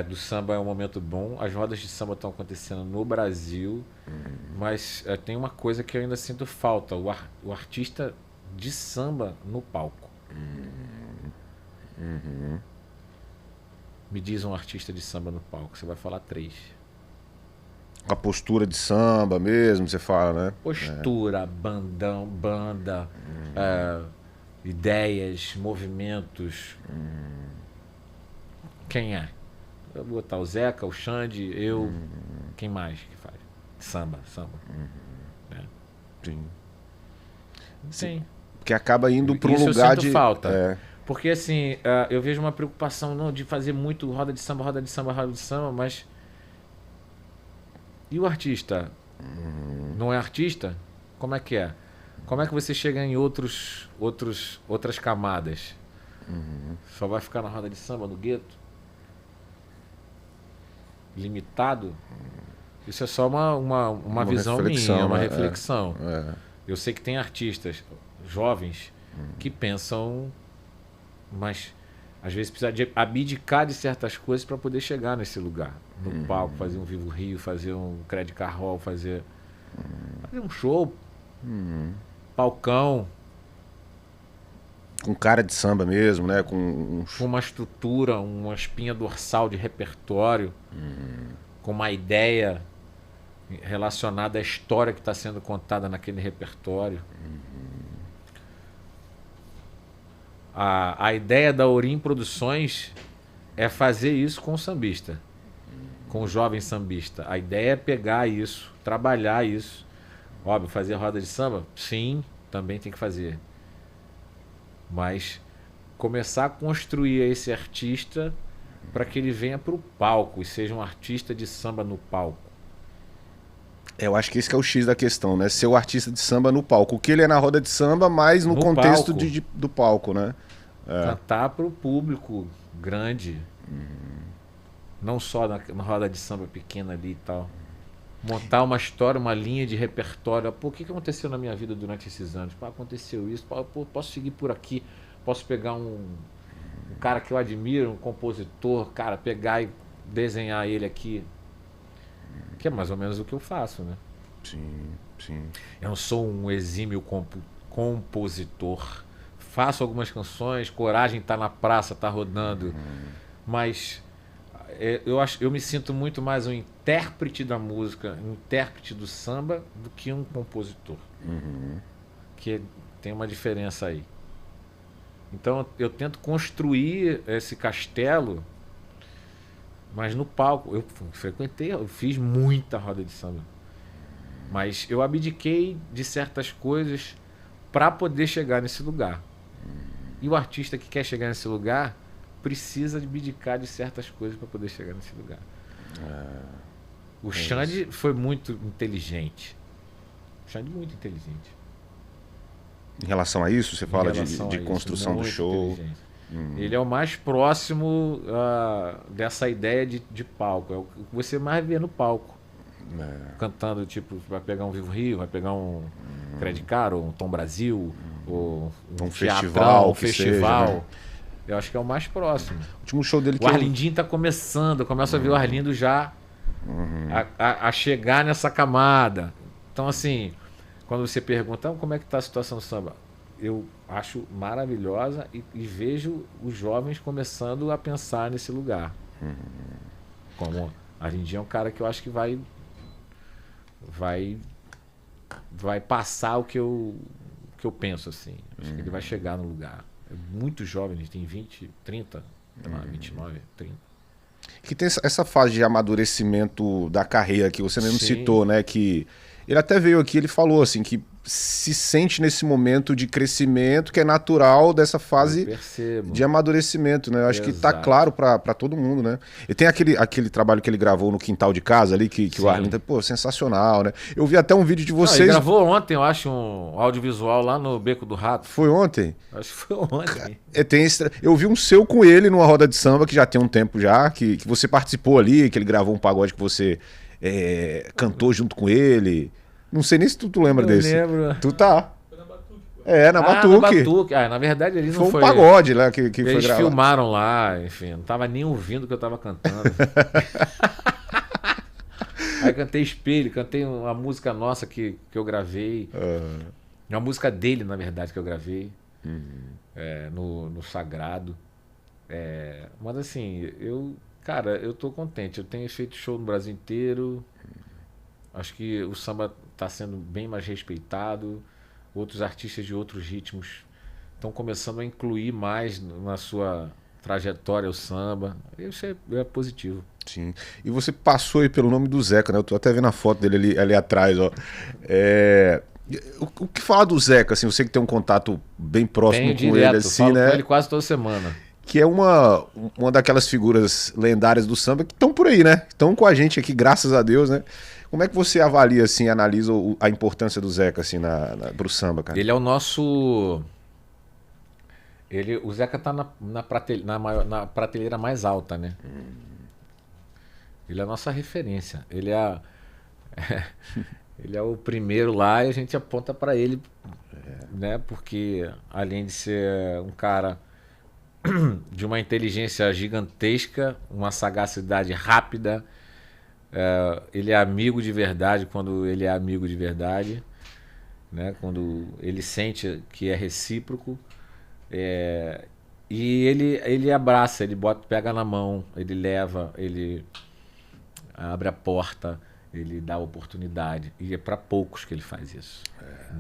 do samba é um momento bom. As rodas de samba estão acontecendo no Brasil, mas tem uma coisa que eu ainda sinto falta: o artista de samba no palco. Me diz um artista de samba no palco, você vai falar 3. A postura de samba mesmo, você fala, né? Postura, banda, ideias, movimentos. Quem é? Eu vou botar o Zeca, o Xande, eu. Quem mais que faz? Samba. Né? Sim. Sim. Porque acaba indo para um Isso eu lugar sinto de... falta. Porque assim, eu vejo uma preocupação não de fazer muito roda de samba, mas. E o artista? Não é artista? Como é que é? Como é que você chega em outras camadas? Só vai ficar na roda de samba, no gueto? Limitado? Isso é só uma visão minha, uma reflexão. Eu sei que tem artistas jovens que pensam, mas às vezes precisa de abdicar de certas coisas para poder chegar nesse lugar. No palco, fazer um Vivo Rio, fazer um Credit Car Hall, fazer um show, palcão, Com cara de samba mesmo, né? Com uma estrutura, uma espinha dorsal de repertório, com uma ideia relacionada à história que está sendo contada naquele repertório. A ideia da Orim Produções é fazer isso com o sambista, com o jovem sambista. A ideia é pegar isso, trabalhar isso. Óbvio, fazer roda de samba? Sim, também tem que fazer. Mas começar a construir esse artista para que ele venha para o palco e seja um artista de samba no palco. Eu acho que esse que é o X da questão, né? Ser o artista de samba no palco. O que ele é na roda de samba, mas no contexto palco. do palco, né? Cantar para o público grande. Não só na roda de samba pequena ali e tal. Montar uma história, uma linha de repertório. Pô, o que aconteceu na minha vida durante esses anos? Pô, aconteceu isso. Pô, posso seguir por aqui. Posso pegar um cara que eu admiro, um compositor, cara, pegar e desenhar ele aqui. Que é mais ou menos o que eu faço, né? Sim. Eu não sou um exímio compositor. Faço algumas canções, Coragem tá na praça, tá rodando. Mas eu me sinto muito mais um intérprete da música, um intérprete do samba, do que um compositor. Que tem uma diferença aí. Então eu tento construir esse castelo, mas no palco. Eu fiz muita roda de samba. Mas eu abdiquei de certas coisas para poder chegar nesse lugar. E o artista que quer chegar nesse lugar precisa abdicar de certas coisas para poder chegar nesse lugar. O Xande foi muito inteligente. O Xande muito inteligente. Em relação a isso, você fala de construção do show. Ele é o mais próximo dessa ideia de palco. É o que você mais vê no palco. Cantando, tipo, vai pegar um Vivo Rio, vai pegar um Credit Car, ou um Tom Brasil, ou um festival, festival. Seja, né? Eu acho que é o mais próximo. O último show dele O Arlindinho tá começando, eu começo a ver o Arlindo já a chegar nessa camada. Então, assim, quando você pergunta como é que tá a situação do samba, eu acho maravilhosa e vejo os jovens começando a pensar nesse lugar. Como Arlindinho é um cara que eu acho que vai passar o que eu penso, assim. Acho que ele vai chegar no lugar. É muito jovem, ele tem 20, 30, 29, 30. Que tem essa fase de amadurecimento da carreira que você mesmo Sim. citou, né? Que ele até veio aqui, ele falou assim que se sente nesse momento de crescimento que é natural dessa fase de amadurecimento, né? Eu acho que tá claro pra todo mundo, né? E tem aquele trabalho que ele gravou no quintal de casa ali, que o Arlindo, pô, sensacional, né? Eu vi até um vídeo de vocês... Ele gravou ontem, eu acho, um audiovisual lá no Beco do Rato. Foi ontem? Acho que foi ontem. Eu vi um seu com ele numa roda de samba, que já tem um tempo já, que você participou ali, que ele gravou um pagode que você cantou junto com ele... Não sei nem se tu lembra desse. Eu lembro. Tu tá. Foi na Batuque. Na Batuque. Na verdade ele não foi um pagode lá que foi Eles gravado. filmaram lá, enfim, não tava nem ouvindo o que eu tava cantando. Aí cantei Espelho, cantei uma música nossa que eu gravei. Uma música dele, na verdade, que eu gravei. No Sagrado. Mas assim, cara, eu tô contente. Eu tenho feito show no Brasil inteiro. Acho que o samba está sendo bem mais respeitado. Outros artistas de outros ritmos estão começando a incluir mais na sua trajetória o samba. Isso é positivo. Sim. E você passou aí pelo nome do Zeca, né? Eu tô até vendo a foto dele ali atrás, ó. O que fala do Zeca, assim? Você que tem um contato bem próximo com ele, assim, falo né? com ele quase toda semana. Que é uma daquelas figuras lendárias do samba que estão por aí, né? Estão com a gente aqui, graças a Deus, né? Como é que você avalia, assim, analisa a importância do Zeca, assim, pro samba, cara? Ele é o nosso... O Zeca tá na prateleira mais alta, né? Ele é a nossa referência. Ele é o primeiro lá e a gente aponta para ele, né? Porque além de ser um cara de uma inteligência gigantesca, uma sagacidade rápida, ele é amigo de verdade quando ele é amigo de verdade, né? Quando ele sente que é recíproco, e ele abraça, ele pega na mão, ele leva, ele abre a porta, ele dá oportunidade, e é para poucos que ele faz isso,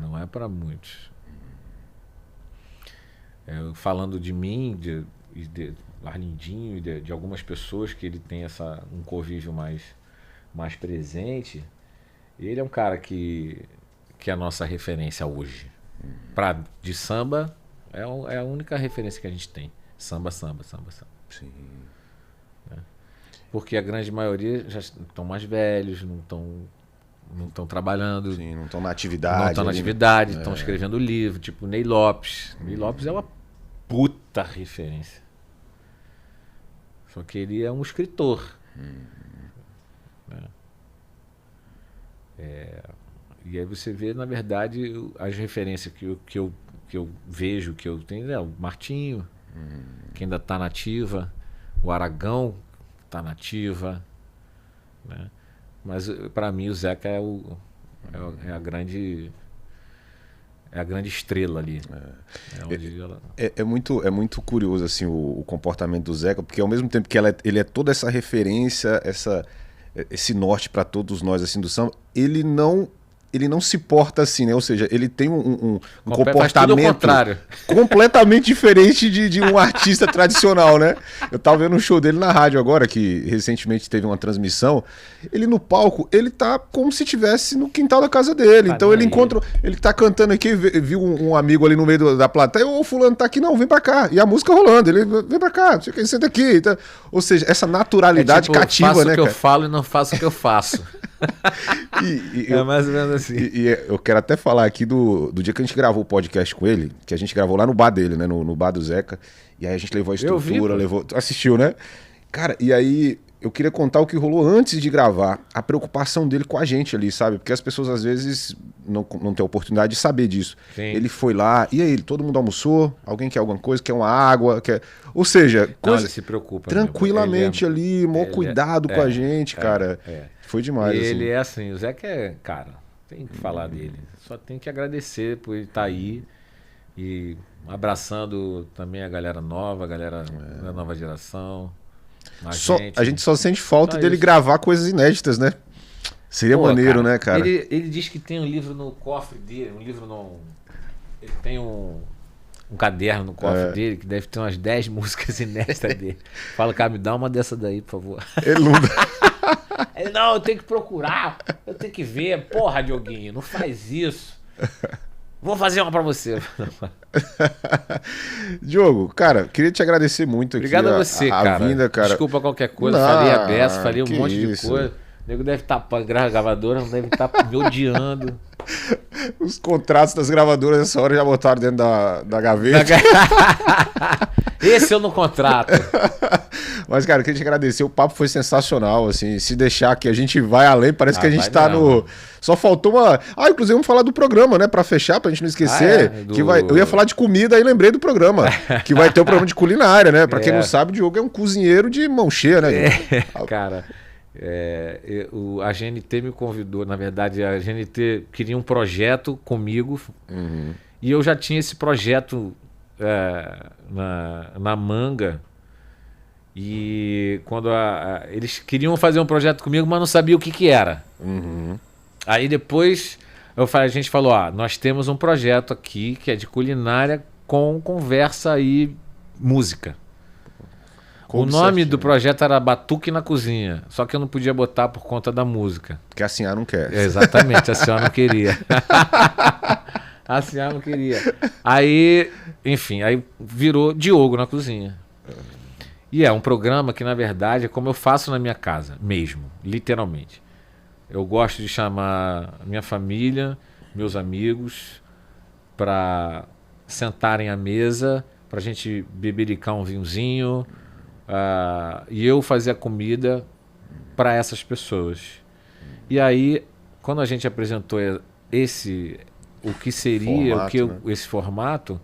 não é para muitos. Falando de mim, de Arlindinho e de algumas pessoas que ele tem um convívio mais presente, ele é um cara que é a nossa referência hoje. De samba, é a única referência que a gente tem. Samba. Sim. Porque a grande maioria já estão mais velhos, não estão trabalhando. Sim, não estão na atividade. Não estão na atividade, estão escrevendo livro, tipo Ney Lopes. Ney Lopes é uma puta referência. Só que ele é um escritor. E aí você vê, na verdade, as referências que eu vejo, que eu tenho, o Martinho, que ainda está nativa, o Aragão está nativa, né? Mas para mim o Zeca é a grande estrela ali. É muito curioso assim o comportamento do Zeca, porque ao mesmo tempo que ele é toda essa referência, esse norte para todos nós assim do samba, ele não se porta assim, né? Ou seja, ele tem um comportamento completamente diferente de um artista tradicional, né? Eu tava vendo um show dele na rádio agora, que recentemente teve uma transmissão. Ele no palco, ele tá como se estivesse no quintal da casa dele. Então ele tá cantando aqui, viu um amigo ali no meio da plateia, ô, fulano tá aqui, não, vem pra cá. E a música rolando, ele vem pra cá, senta aqui. Então, ou seja, essa naturalidade cativa, né, faço o que eu falo e não faço o que eu faço. É mais ou menos assim. E eu quero até falar aqui do dia que a gente gravou o podcast com ele, que a gente gravou lá no bar dele, né? No bar do Zeca. E aí a gente levou a estrutura, Tu assistiu, né? Cara, e aí eu queria contar o que rolou antes de gravar, a preocupação dele com a gente ali, sabe? Porque as pessoas às vezes não têm a oportunidade de saber disso. Sim. Ele foi lá, e aí, todo mundo almoçou? Alguém quer alguma coisa? Quer uma água? Ou seja, ele se preocupa tranquilamente ali, maior cuidado com a gente, cara. Foi demais. Ele é assim, o Zeca cara, tem que falar dele. Só tem que agradecer por ele estar aí e abraçando também a galera nova, a galera da nova geração. A gente só sente falta dele gravar coisas inéditas, né? Seria maneiro, né, cara? Ele diz que tem um livro no cofre dele, ele tem um caderno no cofre dele que deve ter umas 10 músicas inéditas dele. Fala, cara, me dá uma dessa daí, por favor. Ele não dá. Não, eu tenho que procurar, eu tenho que ver. Porra, Dioguinho, não faz isso. Vou fazer uma pra você. Diogo, cara, queria te agradecer muito aqui. Obrigado a você, a cara. vinda, cara. Desculpa qualquer coisa, Não, falei a beça, falei um que monte isso. de coisa. O nego deve estar gravadora, não deve estar me odiando. Os contratos das gravadoras nessa hora já botaram dentro da gaveta. Esse eu não contrato. Mas, cara, eu queria te agradecer. O papo foi sensacional, assim. Se deixar que a gente vai além, parece que a gente vai tá mesmo. no... Só faltou uma... inclusive vamos falar do programa, né? Pra fechar, pra gente não esquecer. Do... Que vai... Eu ia falar de comida, aí lembrei do programa. Que vai ter o programa de culinária, né? Pra quem não sabe, o Diogo é um cozinheiro de mão cheia, né? Cara... a GNT me convidou, na verdade a GNT queria um projeto comigo e eu já tinha esse projeto na manga e quando eles queriam fazer um projeto comigo, mas não sabia o que era. Aí depois a gente falou, nós temos um projeto aqui que é de culinária com conversa e música. O nome do projeto era Batuque na Cozinha, só que eu não podia botar por conta da música. Porque a senhora não quer. Exatamente, a senhora não queria. A senhora não queria. Aí, enfim, aí virou Diogo na Cozinha. E é um programa que, na verdade, é como eu faço na minha casa, mesmo, literalmente. Eu gosto de chamar minha família, meus amigos, para sentarem à mesa, para a gente bebericar um vinhozinho, e eu fazer a comida para essas pessoas. E aí, quando a gente apresentou o que seria esse formato,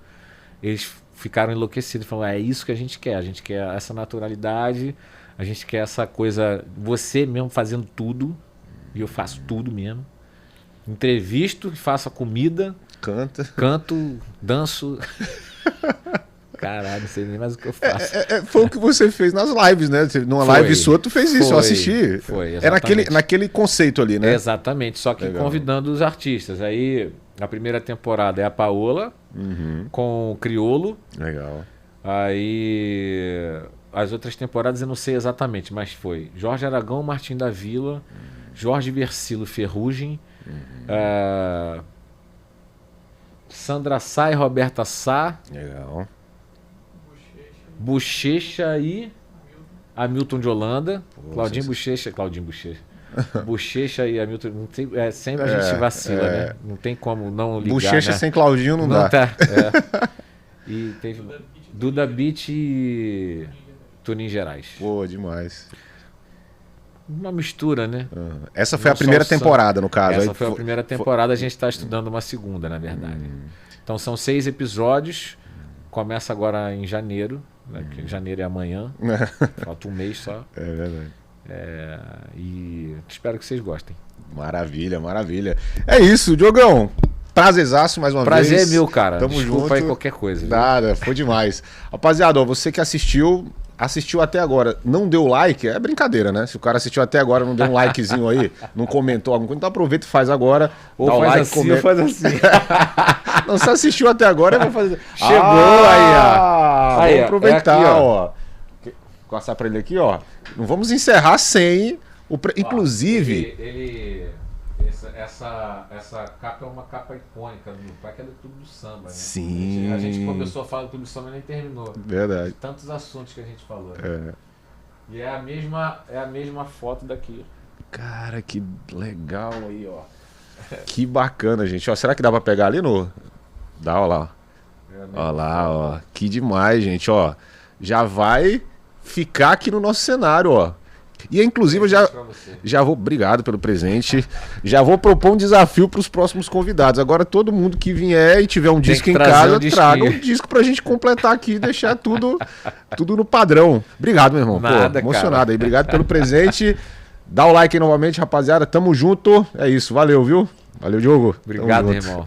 eles ficaram enlouquecidos, falaram, é isso que a gente quer essa naturalidade, a gente quer essa coisa, você mesmo fazendo tudo, e eu faço tudo mesmo, entrevisto, faço a comida, canto, danço. Caralho, não sei nem mais o que eu faço. Foi o que você fez nas lives, né? Numa live sua, tu fez isso, eu assisti. Foi, exatamente. Naquele conceito ali, né? Exatamente, só que convidando os artistas. Aí, a primeira temporada é a Paola, com o Criolo. Legal. Aí, as outras temporadas eu não sei exatamente, mas foi Jorge Aragão, Martim da Vila, Jorge Versilo Ferrugem, Sandra Sá e Roberta Sá. Legal. Bochecha e Hamilton de Holanda. Claudinho Bochecha. Bochecha e Hamilton. Não tem, sempre a gente vacila, né? Não tem como não ligar. Bochecha, né? Sem Claudinho não dá. Tá, E teve Duda Beat e Tunim Gerais. Pô, demais. Uma mistura, né? Essa foi a primeira temporada, no caso. Essa foi a primeira temporada, a gente está estudando uma segunda, na verdade. Então são 6 episódios. Começa agora em janeiro, né? Janeiro é amanhã. Falta um mês só. É verdade. E espero que vocês gostem. Maravilha, maravilha. É isso, Diogão. Prazerzaço mais uma vez. Prazer é meu, cara. Tamo Desculpa junto. aí qualquer coisa. Viu? Nada, foi demais. Rapaziada, ó, você que assistiu até agora, não deu like, é brincadeira, né? Se o cara assistiu até agora, não deu um likezinho aí, não comentou alguma coisa, então aproveita e faz agora. Ou dá o faz like, assim, comenta. ou faz assim. Não, se assistiu até agora, eu vou fazer. Chegou aí, ó. Vamos aproveitar, aqui, ó. Passar pra ele aqui, ó. Não vamos encerrar sem inclusive. Essa capa é uma capa icônica do meu pai, que é do Clube do Samba, né? Sim. A gente começou a falar do Clube do Samba e nem terminou. Verdade. Tantos assuntos que a gente falou. Né? E é a mesma foto daqui. Cara, que legal aí, ó. Que bacana, gente. Ó, será que dá pra pegar ali no... Dá, ó lá. Ó lá, ó. Que demais, gente, ó. Já vai ficar aqui no nosso cenário, ó. E inclusive eu já vou, obrigado pelo presente, já vou propor um desafio para os próximos convidados. Agora todo mundo que vier e tiver um disco em casa, traga um disco pra gente completar aqui e deixar tudo no padrão. Obrigado, meu irmão. Nada, pô, emocionado cara. aí. Obrigado pelo presente. Dá o like aí novamente, rapaziada. Tamo junto. É isso. Valeu, viu? Valeu, Diogo. Obrigado, irmão.